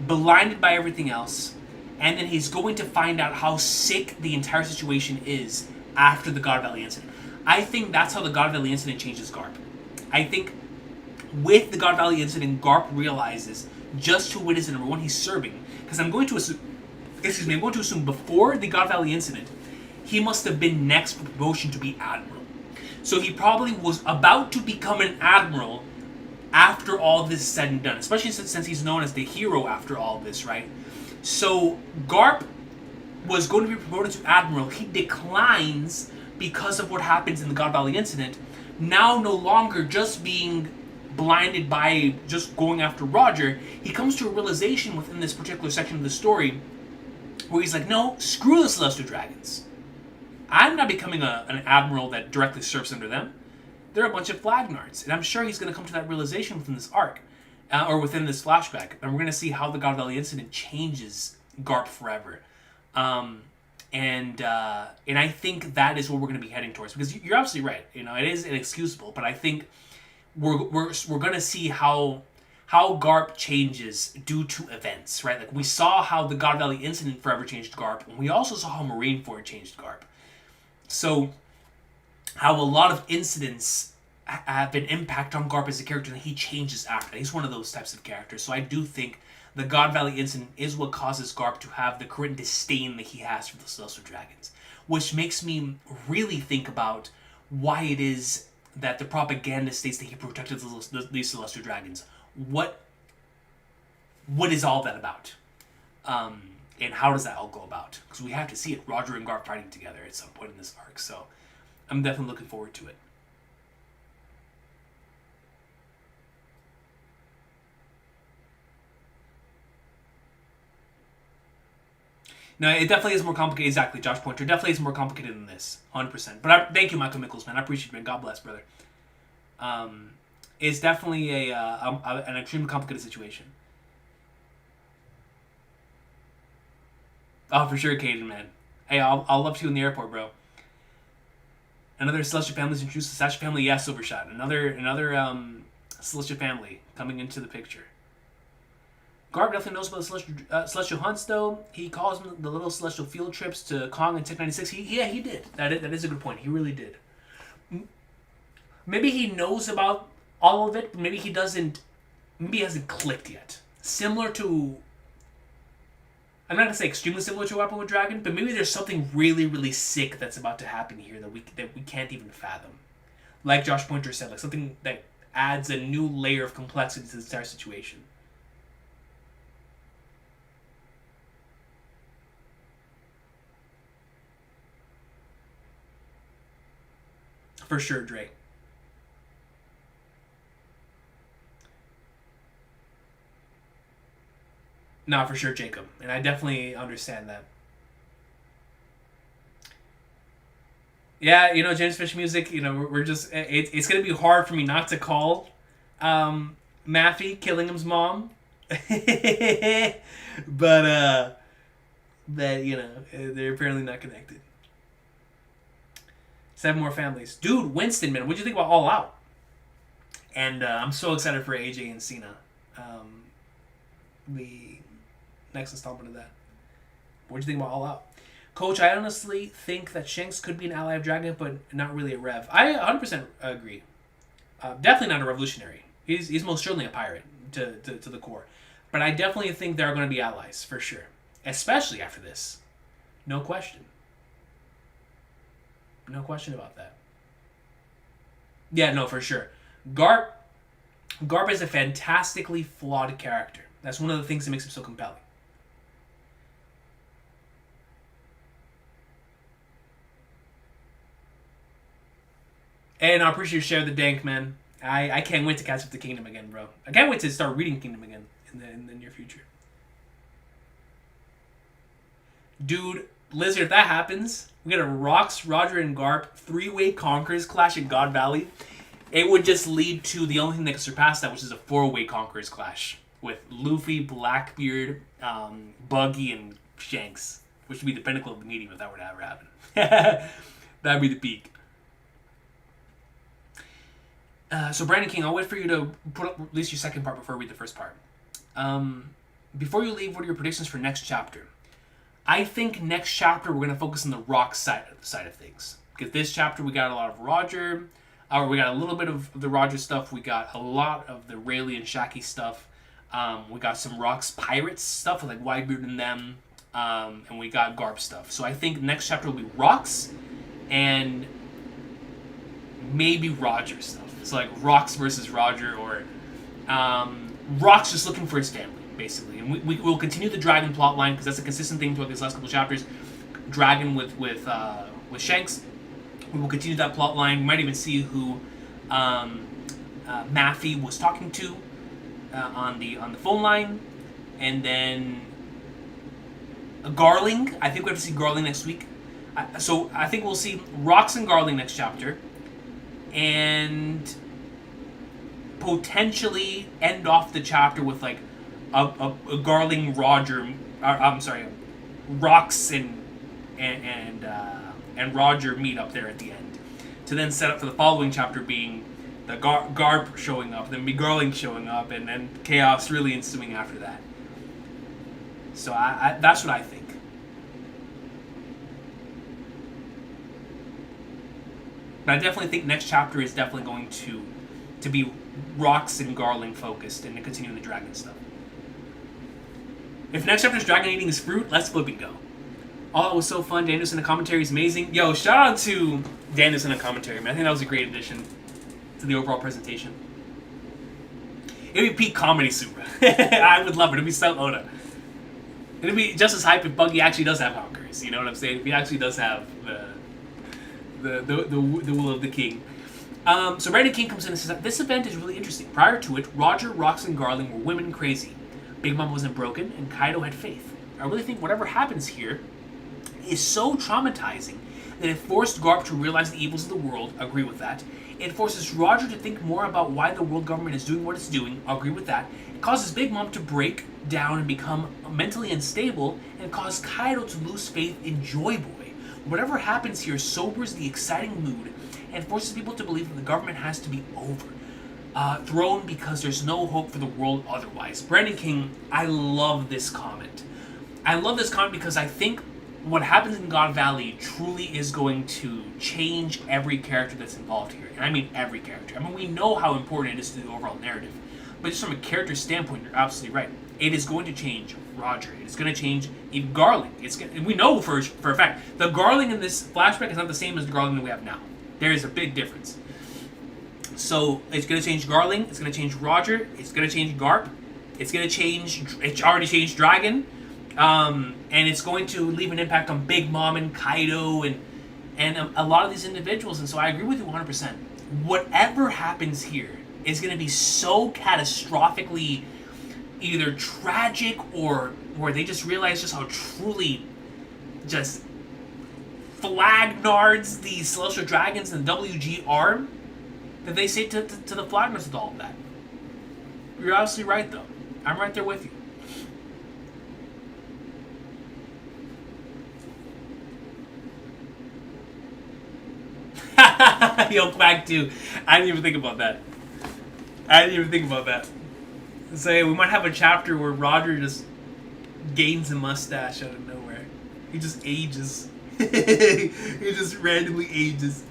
blinded by everything else, and then he's going to find out how sick the entire situation is after the God Valley incident. I think that's how the God Valley incident changes Garp. I think With the God Valley incident, Garp realizes just who it is, and number one, he's serving. Because I'm going to assume before the God Valley incident, he must have been next for promotion to be admiral. So he probably was about to become an admiral after all this is said and done, especially since he's known as the hero after all this, right? So Garp was going to be promoted to admiral. He declines because of what happens in the God Valley incident. Now no longer just being blinded by just going after Roger, he comes to a realization within this particular section of the story where he's like, no, screw the Celestial Dragons. I'm not becoming an admiral that directly serves under them. They're a bunch of flagnards. And I'm sure he's going to come to that realization within this arc, or within this flashback. And we're going to see how the God Valley incident changes Garp forever. And I think that is what we're going to be heading towards. Because you're absolutely right. You know, it is inexcusable. But I think we're going to see how Garp changes due to events, right? Like, we saw how the God Valley incident forever changed Garp. And we also saw how Marineford changed Garp. So, how a lot of incidents have an impact on Garp as a character, and he changes after that. He's one of those types of characters. So I do think the God Valley incident is what causes Garp to have the current disdain that he has for the Celestial Dragons. Which makes me really think about why it is that the propaganda states that he protected these Celestial Dragons. What is all that about? And how does that all go about? Because we have to see it, Roger and Garp fighting together at some point in this arc. So I'm definitely looking forward to it. No, it definitely is more complicated. Exactly, Josh Pointer. Definitely is more complicated than this. 100%. But thank you, Michael Mickles, man. I appreciate it, man. God bless, brother. It's definitely an extremely complicated situation. Oh, for sure, Caden, man. Hey, I'll love to you in the airport, bro. Another Celestial family's introduced. The Celestial family, yes, Overshot. Another Celestial family coming into the picture. Garp definitely knows about the Celestial hunts, though. He calls them the little Celestial field trips to Kong and Tech 96. He did. That is a good point. He really did. Maybe he knows about all of it, but maybe he doesn't. Maybe he hasn't clicked yet. Similar to, I'm not gonna say extremely similar to what happened with Dragon, but maybe there's something really, really sick that's about to happen here that we can't even fathom. Like Josh Pointer said, like something that adds a new layer of complexity to this entire situation. For sure, Dre. No, for sure, Jacob. And I definitely understand that. Yeah, James Fish music, we're just... It's going to be hard for me not to call Maffey Killingham's mom. but, they're apparently not connected. 7 more families. Dude, Winston, man, what'd you think about All Out? And I'm so excited for AJ and Cena. The next installment of that. What'd you think about All Out? Coach, I honestly think that Shanks could be an ally of Dragon, but not really a Rev. I 100% agree. Definitely not a revolutionary. He's most certainly a pirate to the core. But I definitely think there are going to be allies, for sure. Especially after this. No question. No question about that. Yeah, no, for sure. Garp is a fantastically flawed character. That's one of the things that makes him so compelling. And I appreciate you sharing the dank, man. I can't wait to catch up to Kingdom again, bro. I can't wait to start reading Kingdom again in the near future. Dude, Blizzard, if that happens, we get a Rox, Roger, and Garp 3-way Conquerors clash in God Valley. It would just lead to the only thing that could surpass that, which is a 4-way Conquerors clash with Luffy, Blackbeard, Buggy, and Shanks, which would be the pinnacle of the medium if that were to ever happen. That'd be the peak. So Brandon King, I'll wait for you to put up at least your second part before I read the first part. Before you leave, what are your predictions for next chapter? I think next chapter we're going to focus on the rock side of things. Because this chapter we got a lot of Roger, We got a little bit of the Roger stuff. We got a lot of the Rayleigh and Shaki stuff. We got some Rocks Pirates stuff with like Whitebeard and them. And we got Garp stuff. So I think next chapter will be Rocks and maybe Roger stuff. So like Rocks versus Roger, or Rocks just looking for his family, basically. And we will continue the Dragon plotline because that's a consistent thing throughout these last couple chapters. Dragon with Shanks. We will continue that plot line. We might even see who Maffey was talking to on the phone line, and then Garling. I think we have to see Garling next week. So I think we'll see Rocks and Garling next chapter, and potentially end off the chapter with like a Garling Roger. I'm sorry, Rocks and Roger meet up there at the end, to then set up for the following chapter being the Garp showing up, then Garling showing up, and then chaos really ensuing after that. So I that's what I think. But I definitely think next chapter is definitely going to be Rocks and Garling focused and to continue the dragon stuff. If next chapter is dragon eating his fruit, let's flip and go. Oh, it was so fun. Daniels in the commentary is amazing. Yo, shout out to Daniels in the commentary, man. I think that was a great addition to the overall presentation. It would be peak comedy Supra. I would love it. It'd be so Oda. It'd be just as hype if Buggy actually does have honkers. You know what I'm saying? If he actually does have the will of the king. So Brandon King comes in and says, this event is really interesting. Prior to it, Roger, Rocks, and Garling were women crazy. Big Mom wasn't broken, and Kaido had faith. I really think whatever happens here is so traumatizing that it forced Garp to realize the evils of the world. Agree with that. It forces Roger to think more about why the world government is doing what it's doing. Agree with that. It causes Big Mom to break down and become mentally unstable, and it caused Kaido to lose faith in Joy Boy. Whatever happens here sobers the exciting mood and forces people to believe that the government has to be overthrown because there's no hope for the world otherwise. Brandon King, I love this comment. I love this comment because I think what happens in God Valley truly is going to change every character that's involved here. And I mean every character. I mean, we know how important it is to the overall narrative. But just from a character standpoint, you're absolutely right. It is going to change Roger. It's going to change even Garling. We know for a fact, the Garling in this flashback is not the same as the Garling that we have now. There is a big difference. So it's going to change Garling. It's going to change Roger. It's going to change Garp. It's going to change... It's already changed Dragon. And it's going to leave an impact on Big Mom and Kaido and a lot of these individuals. And so I agree with you 100%. Whatever happens here is going to be so catastrophically either tragic or where they just realize just how truly just flag nards these Celestial Dragons and WG are, that they say to the flagners with all of that. You're absolutely right, though. I'm right there with you. Yo, Quack 2. I didn't even think about that. So we might have a chapter where Roger just gains a mustache out of nowhere. He just ages. He just randomly ages.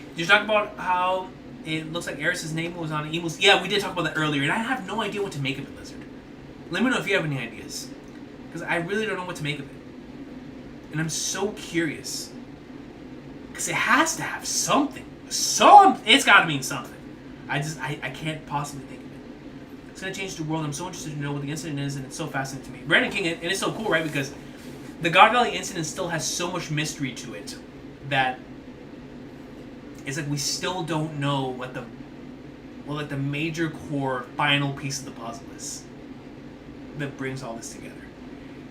Did you talk about how it looks like Eris's name was on Emus? Yeah, we did talk about that earlier, and I have no idea what to make of it, Lizard. Let me know if you have any ideas. Because I really don't know what to make of it. And I'm so curious. Because it has to have something. It's got to mean something. I can't possibly think of it. It's going to change the world. I'm so interested to know what the incident is, and it's so fascinating to me. Brandon King, and it's so cool, right? Because the God Valley incident still has so much mystery to it that it's like we still don't know what the major core final piece of the puzzle is that brings all this together.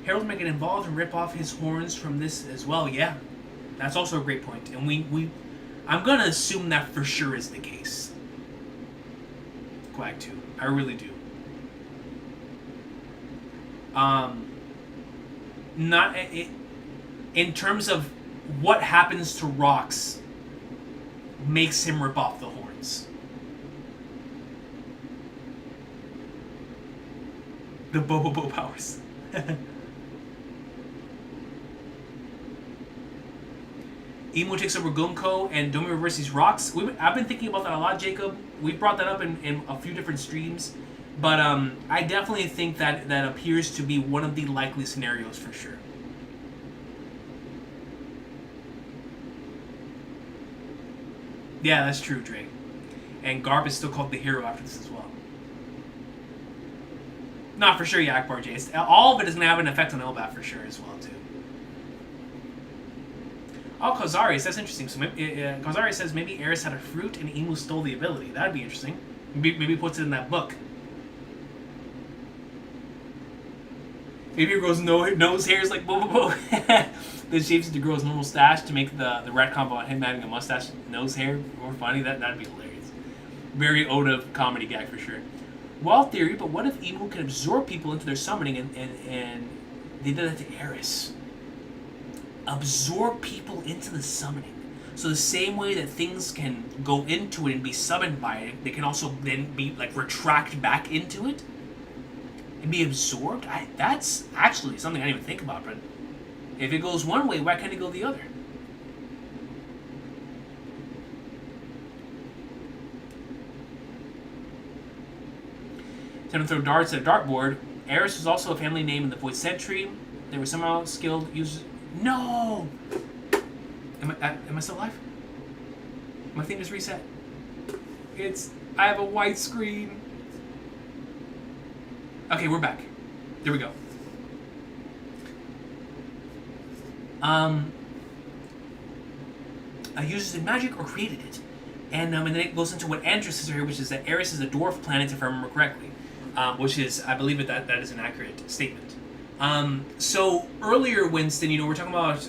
Harold might get involved and rip off his horns from this as well. Yeah, that's also a great point. And I'm gonna assume that for sure is the case. Quack 2, I really do. Not in terms of what happens to Rocks makes him rip off the horns. The Bobo powers. Emu takes over Gunko and Domi reverses rocks. I've been thinking about that a lot, Jacob. We brought that up in a few different streams. But I definitely think that appears to be one of the likely scenarios for sure. Yeah, that's true, Dre. And Garp is still called the hero after this as well. Not for sure, yeah, Akbar J. All of it is going to have an effect on Elbat for sure as well, too. Oh, Kozarius, that's interesting. So Kozarius says maybe Eris had a fruit and Emu stole the ability. That'd be interesting. Maybe puts it in that book. Maybe it grows nose hairs like boo boo boo. Then shapes it to grow his normal stash to make the retcon about him having a mustache nose hair more funny. That'd be hilarious. Very Oda comedy gag for sure. Wild theory, but what if Emu can absorb people into their summoning and they did that to Eris? Absorb people into the summoning. So the same way that things can go into it and be summoned by it, they can also then be like retract back into it and be absorbed. That's actually something I didn't even think about. But if it goes one way, why can't it go the other? Time to throw darts at a dartboard. Eris was also a family name in the Void Sentry. They were somehow skilled users. No! Am I still alive? My thing just reset. I have a white screen. Okay, we're back. There we go. Uses magic or created it. And then it goes into what Andrew says here, which is that Eris is a dwarf planet, if I remember correctly. Which is, I believe that is an accurate statement. So earlier, Winston, we're talking about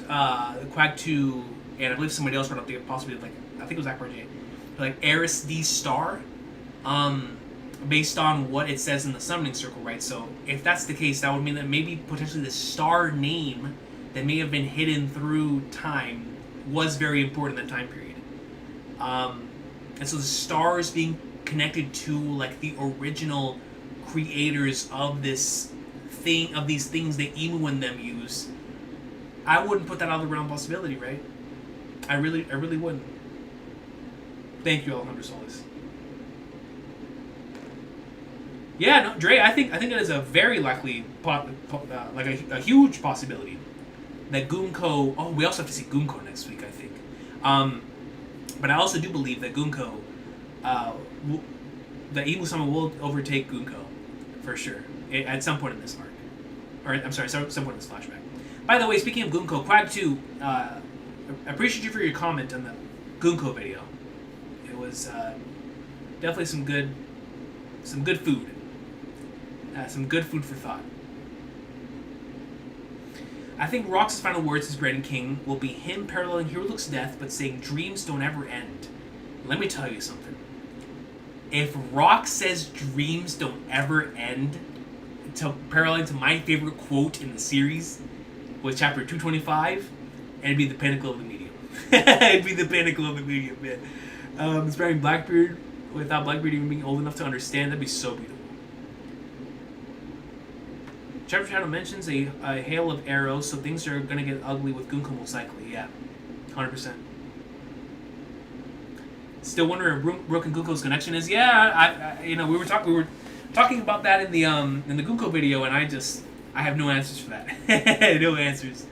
Quag 2, and I believe somebody else brought up the possibility of, like, I think it was Akbar J, like Eris the Star, based on what it says in the summoning circle, right? So if that's the case, that would mean that maybe potentially the star name that may have been hidden through time was very important in that time period. And so the stars being connected to, like, the original creators of this thing, of these things that Emu and them use, I wouldn't put that out of the realm of possibility, right? I really wouldn't. Thank you, Alejandro Solis. Yeah, no, Dre, I think that is a very likely, like a huge possibility that Gunko. Oh, we also have to see Gunko next week, I think. But I also do believe that Gunko, the Emu Summon will overtake Gunko, for sure, at some point in this arc. Or, I'm sorry, some point in this flashback. By the way, speaking of Gunko, Quag 2, I appreciate you for your comment on the Gunko video. It was definitely some good food. Some good food for thought. I think Rox's final words as Grand King will be him paralleling Hero Luke's death, but saying dreams don't ever end. Let me tell you something. If Rox says dreams don't ever end, paralleling to my favorite quote in the series, was chapter 225, it'd be the pinnacle of the medium. It'd be the pinnacle of the medium, man. Inspiring Blackbeard without Blackbeard even being old enough to understand, that'd be so beautiful. Chapter Shadow mentions a hail of arrows, so things are going to get ugly with Gunko most likely. Yeah, 100%. Still wondering where Brook and Gunko's connection is. Yeah, we were talking about that in the Gunko video, and I have no answers for that. No answers.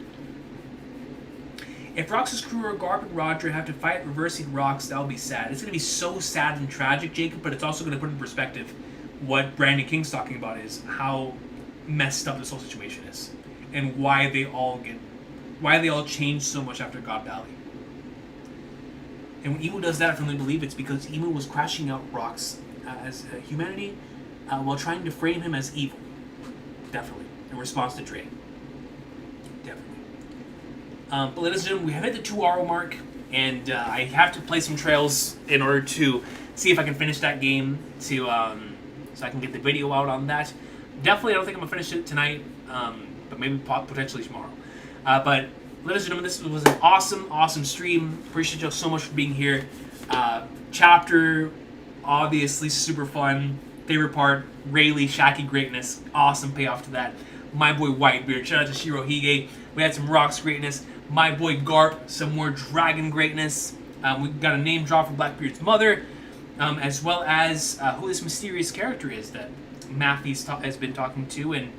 If Rox's crew or Garp and Roger have to fight reversing rocks, that'll be sad. It's going to be so sad and tragic, Jacob, but it's also going to put in perspective what Brandon King's talking about is how messed up this whole situation is, and why they all change so much after God Valley. And when Emu does that, I firmly believe it's because Emu was crashing out Rox as humanity while trying to frame him as evil. Definitely, in response to Dre. Definitely. But ladies and gentlemen, we have hit the 2-hour mark, and I have to play some trails in order to see if I can finish that game so I can get the video out on that. Definitely, I don't think I'm going to finish it tonight, but maybe potentially tomorrow. But, ladies and gentlemen, this was an awesome stream. Appreciate you all so much for being here. Chapter, obviously, super fun. Favorite part, Rayleigh, Shaki greatness. Awesome payoff to that. My boy Whitebeard. Shout out to Shirohige. We had some Rocks greatness. My boy Garp, some more dragon greatness. We got a name drop from Blackbeard's mother, as well as who this mysterious character is that Matthews has been talking to, and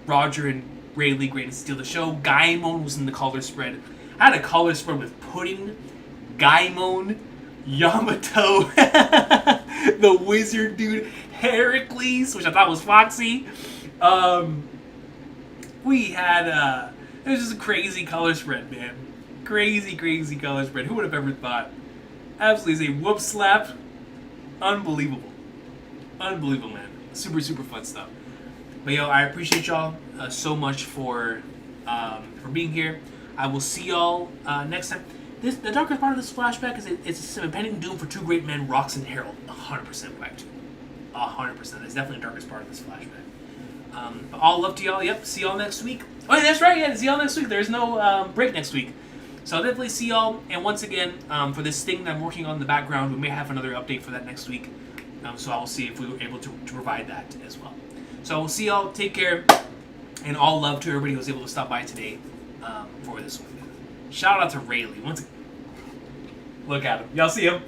Roger and Rayleigh greatness steal the show. Gaimon was in the color spread. I had a color spread with Pudding, Gaimon, Yamato, the wizard dude, Heracles, which I thought was Foxy. We had it was just a crazy color spread, man. Crazy color spread. Who would have ever thought? Absolutely, a whoop slap. Unbelievable, man. Super fun stuff. But yo, I appreciate y'all so much for being here. I will see y'all next time. The darkest part of this flashback is it's some impending doom for two great men, Rox and Harold. 100% Black 2. 100%. It's definitely the darkest part of this flashback. But all love to y'all. Yep, see y'all next week. Oh, yeah, that's right. Yeah, see y'all next week. There's no break next week. So I'll definitely see y'all. And once again, for this thing that I'm working on in the background, we may have another update for that next week. So I will see if we were able to provide that as well. So we'll see y'all. Take care. And all love to everybody who was able to stop by today for this one. Shout out to Rayleigh. Look at him. Y'all see him?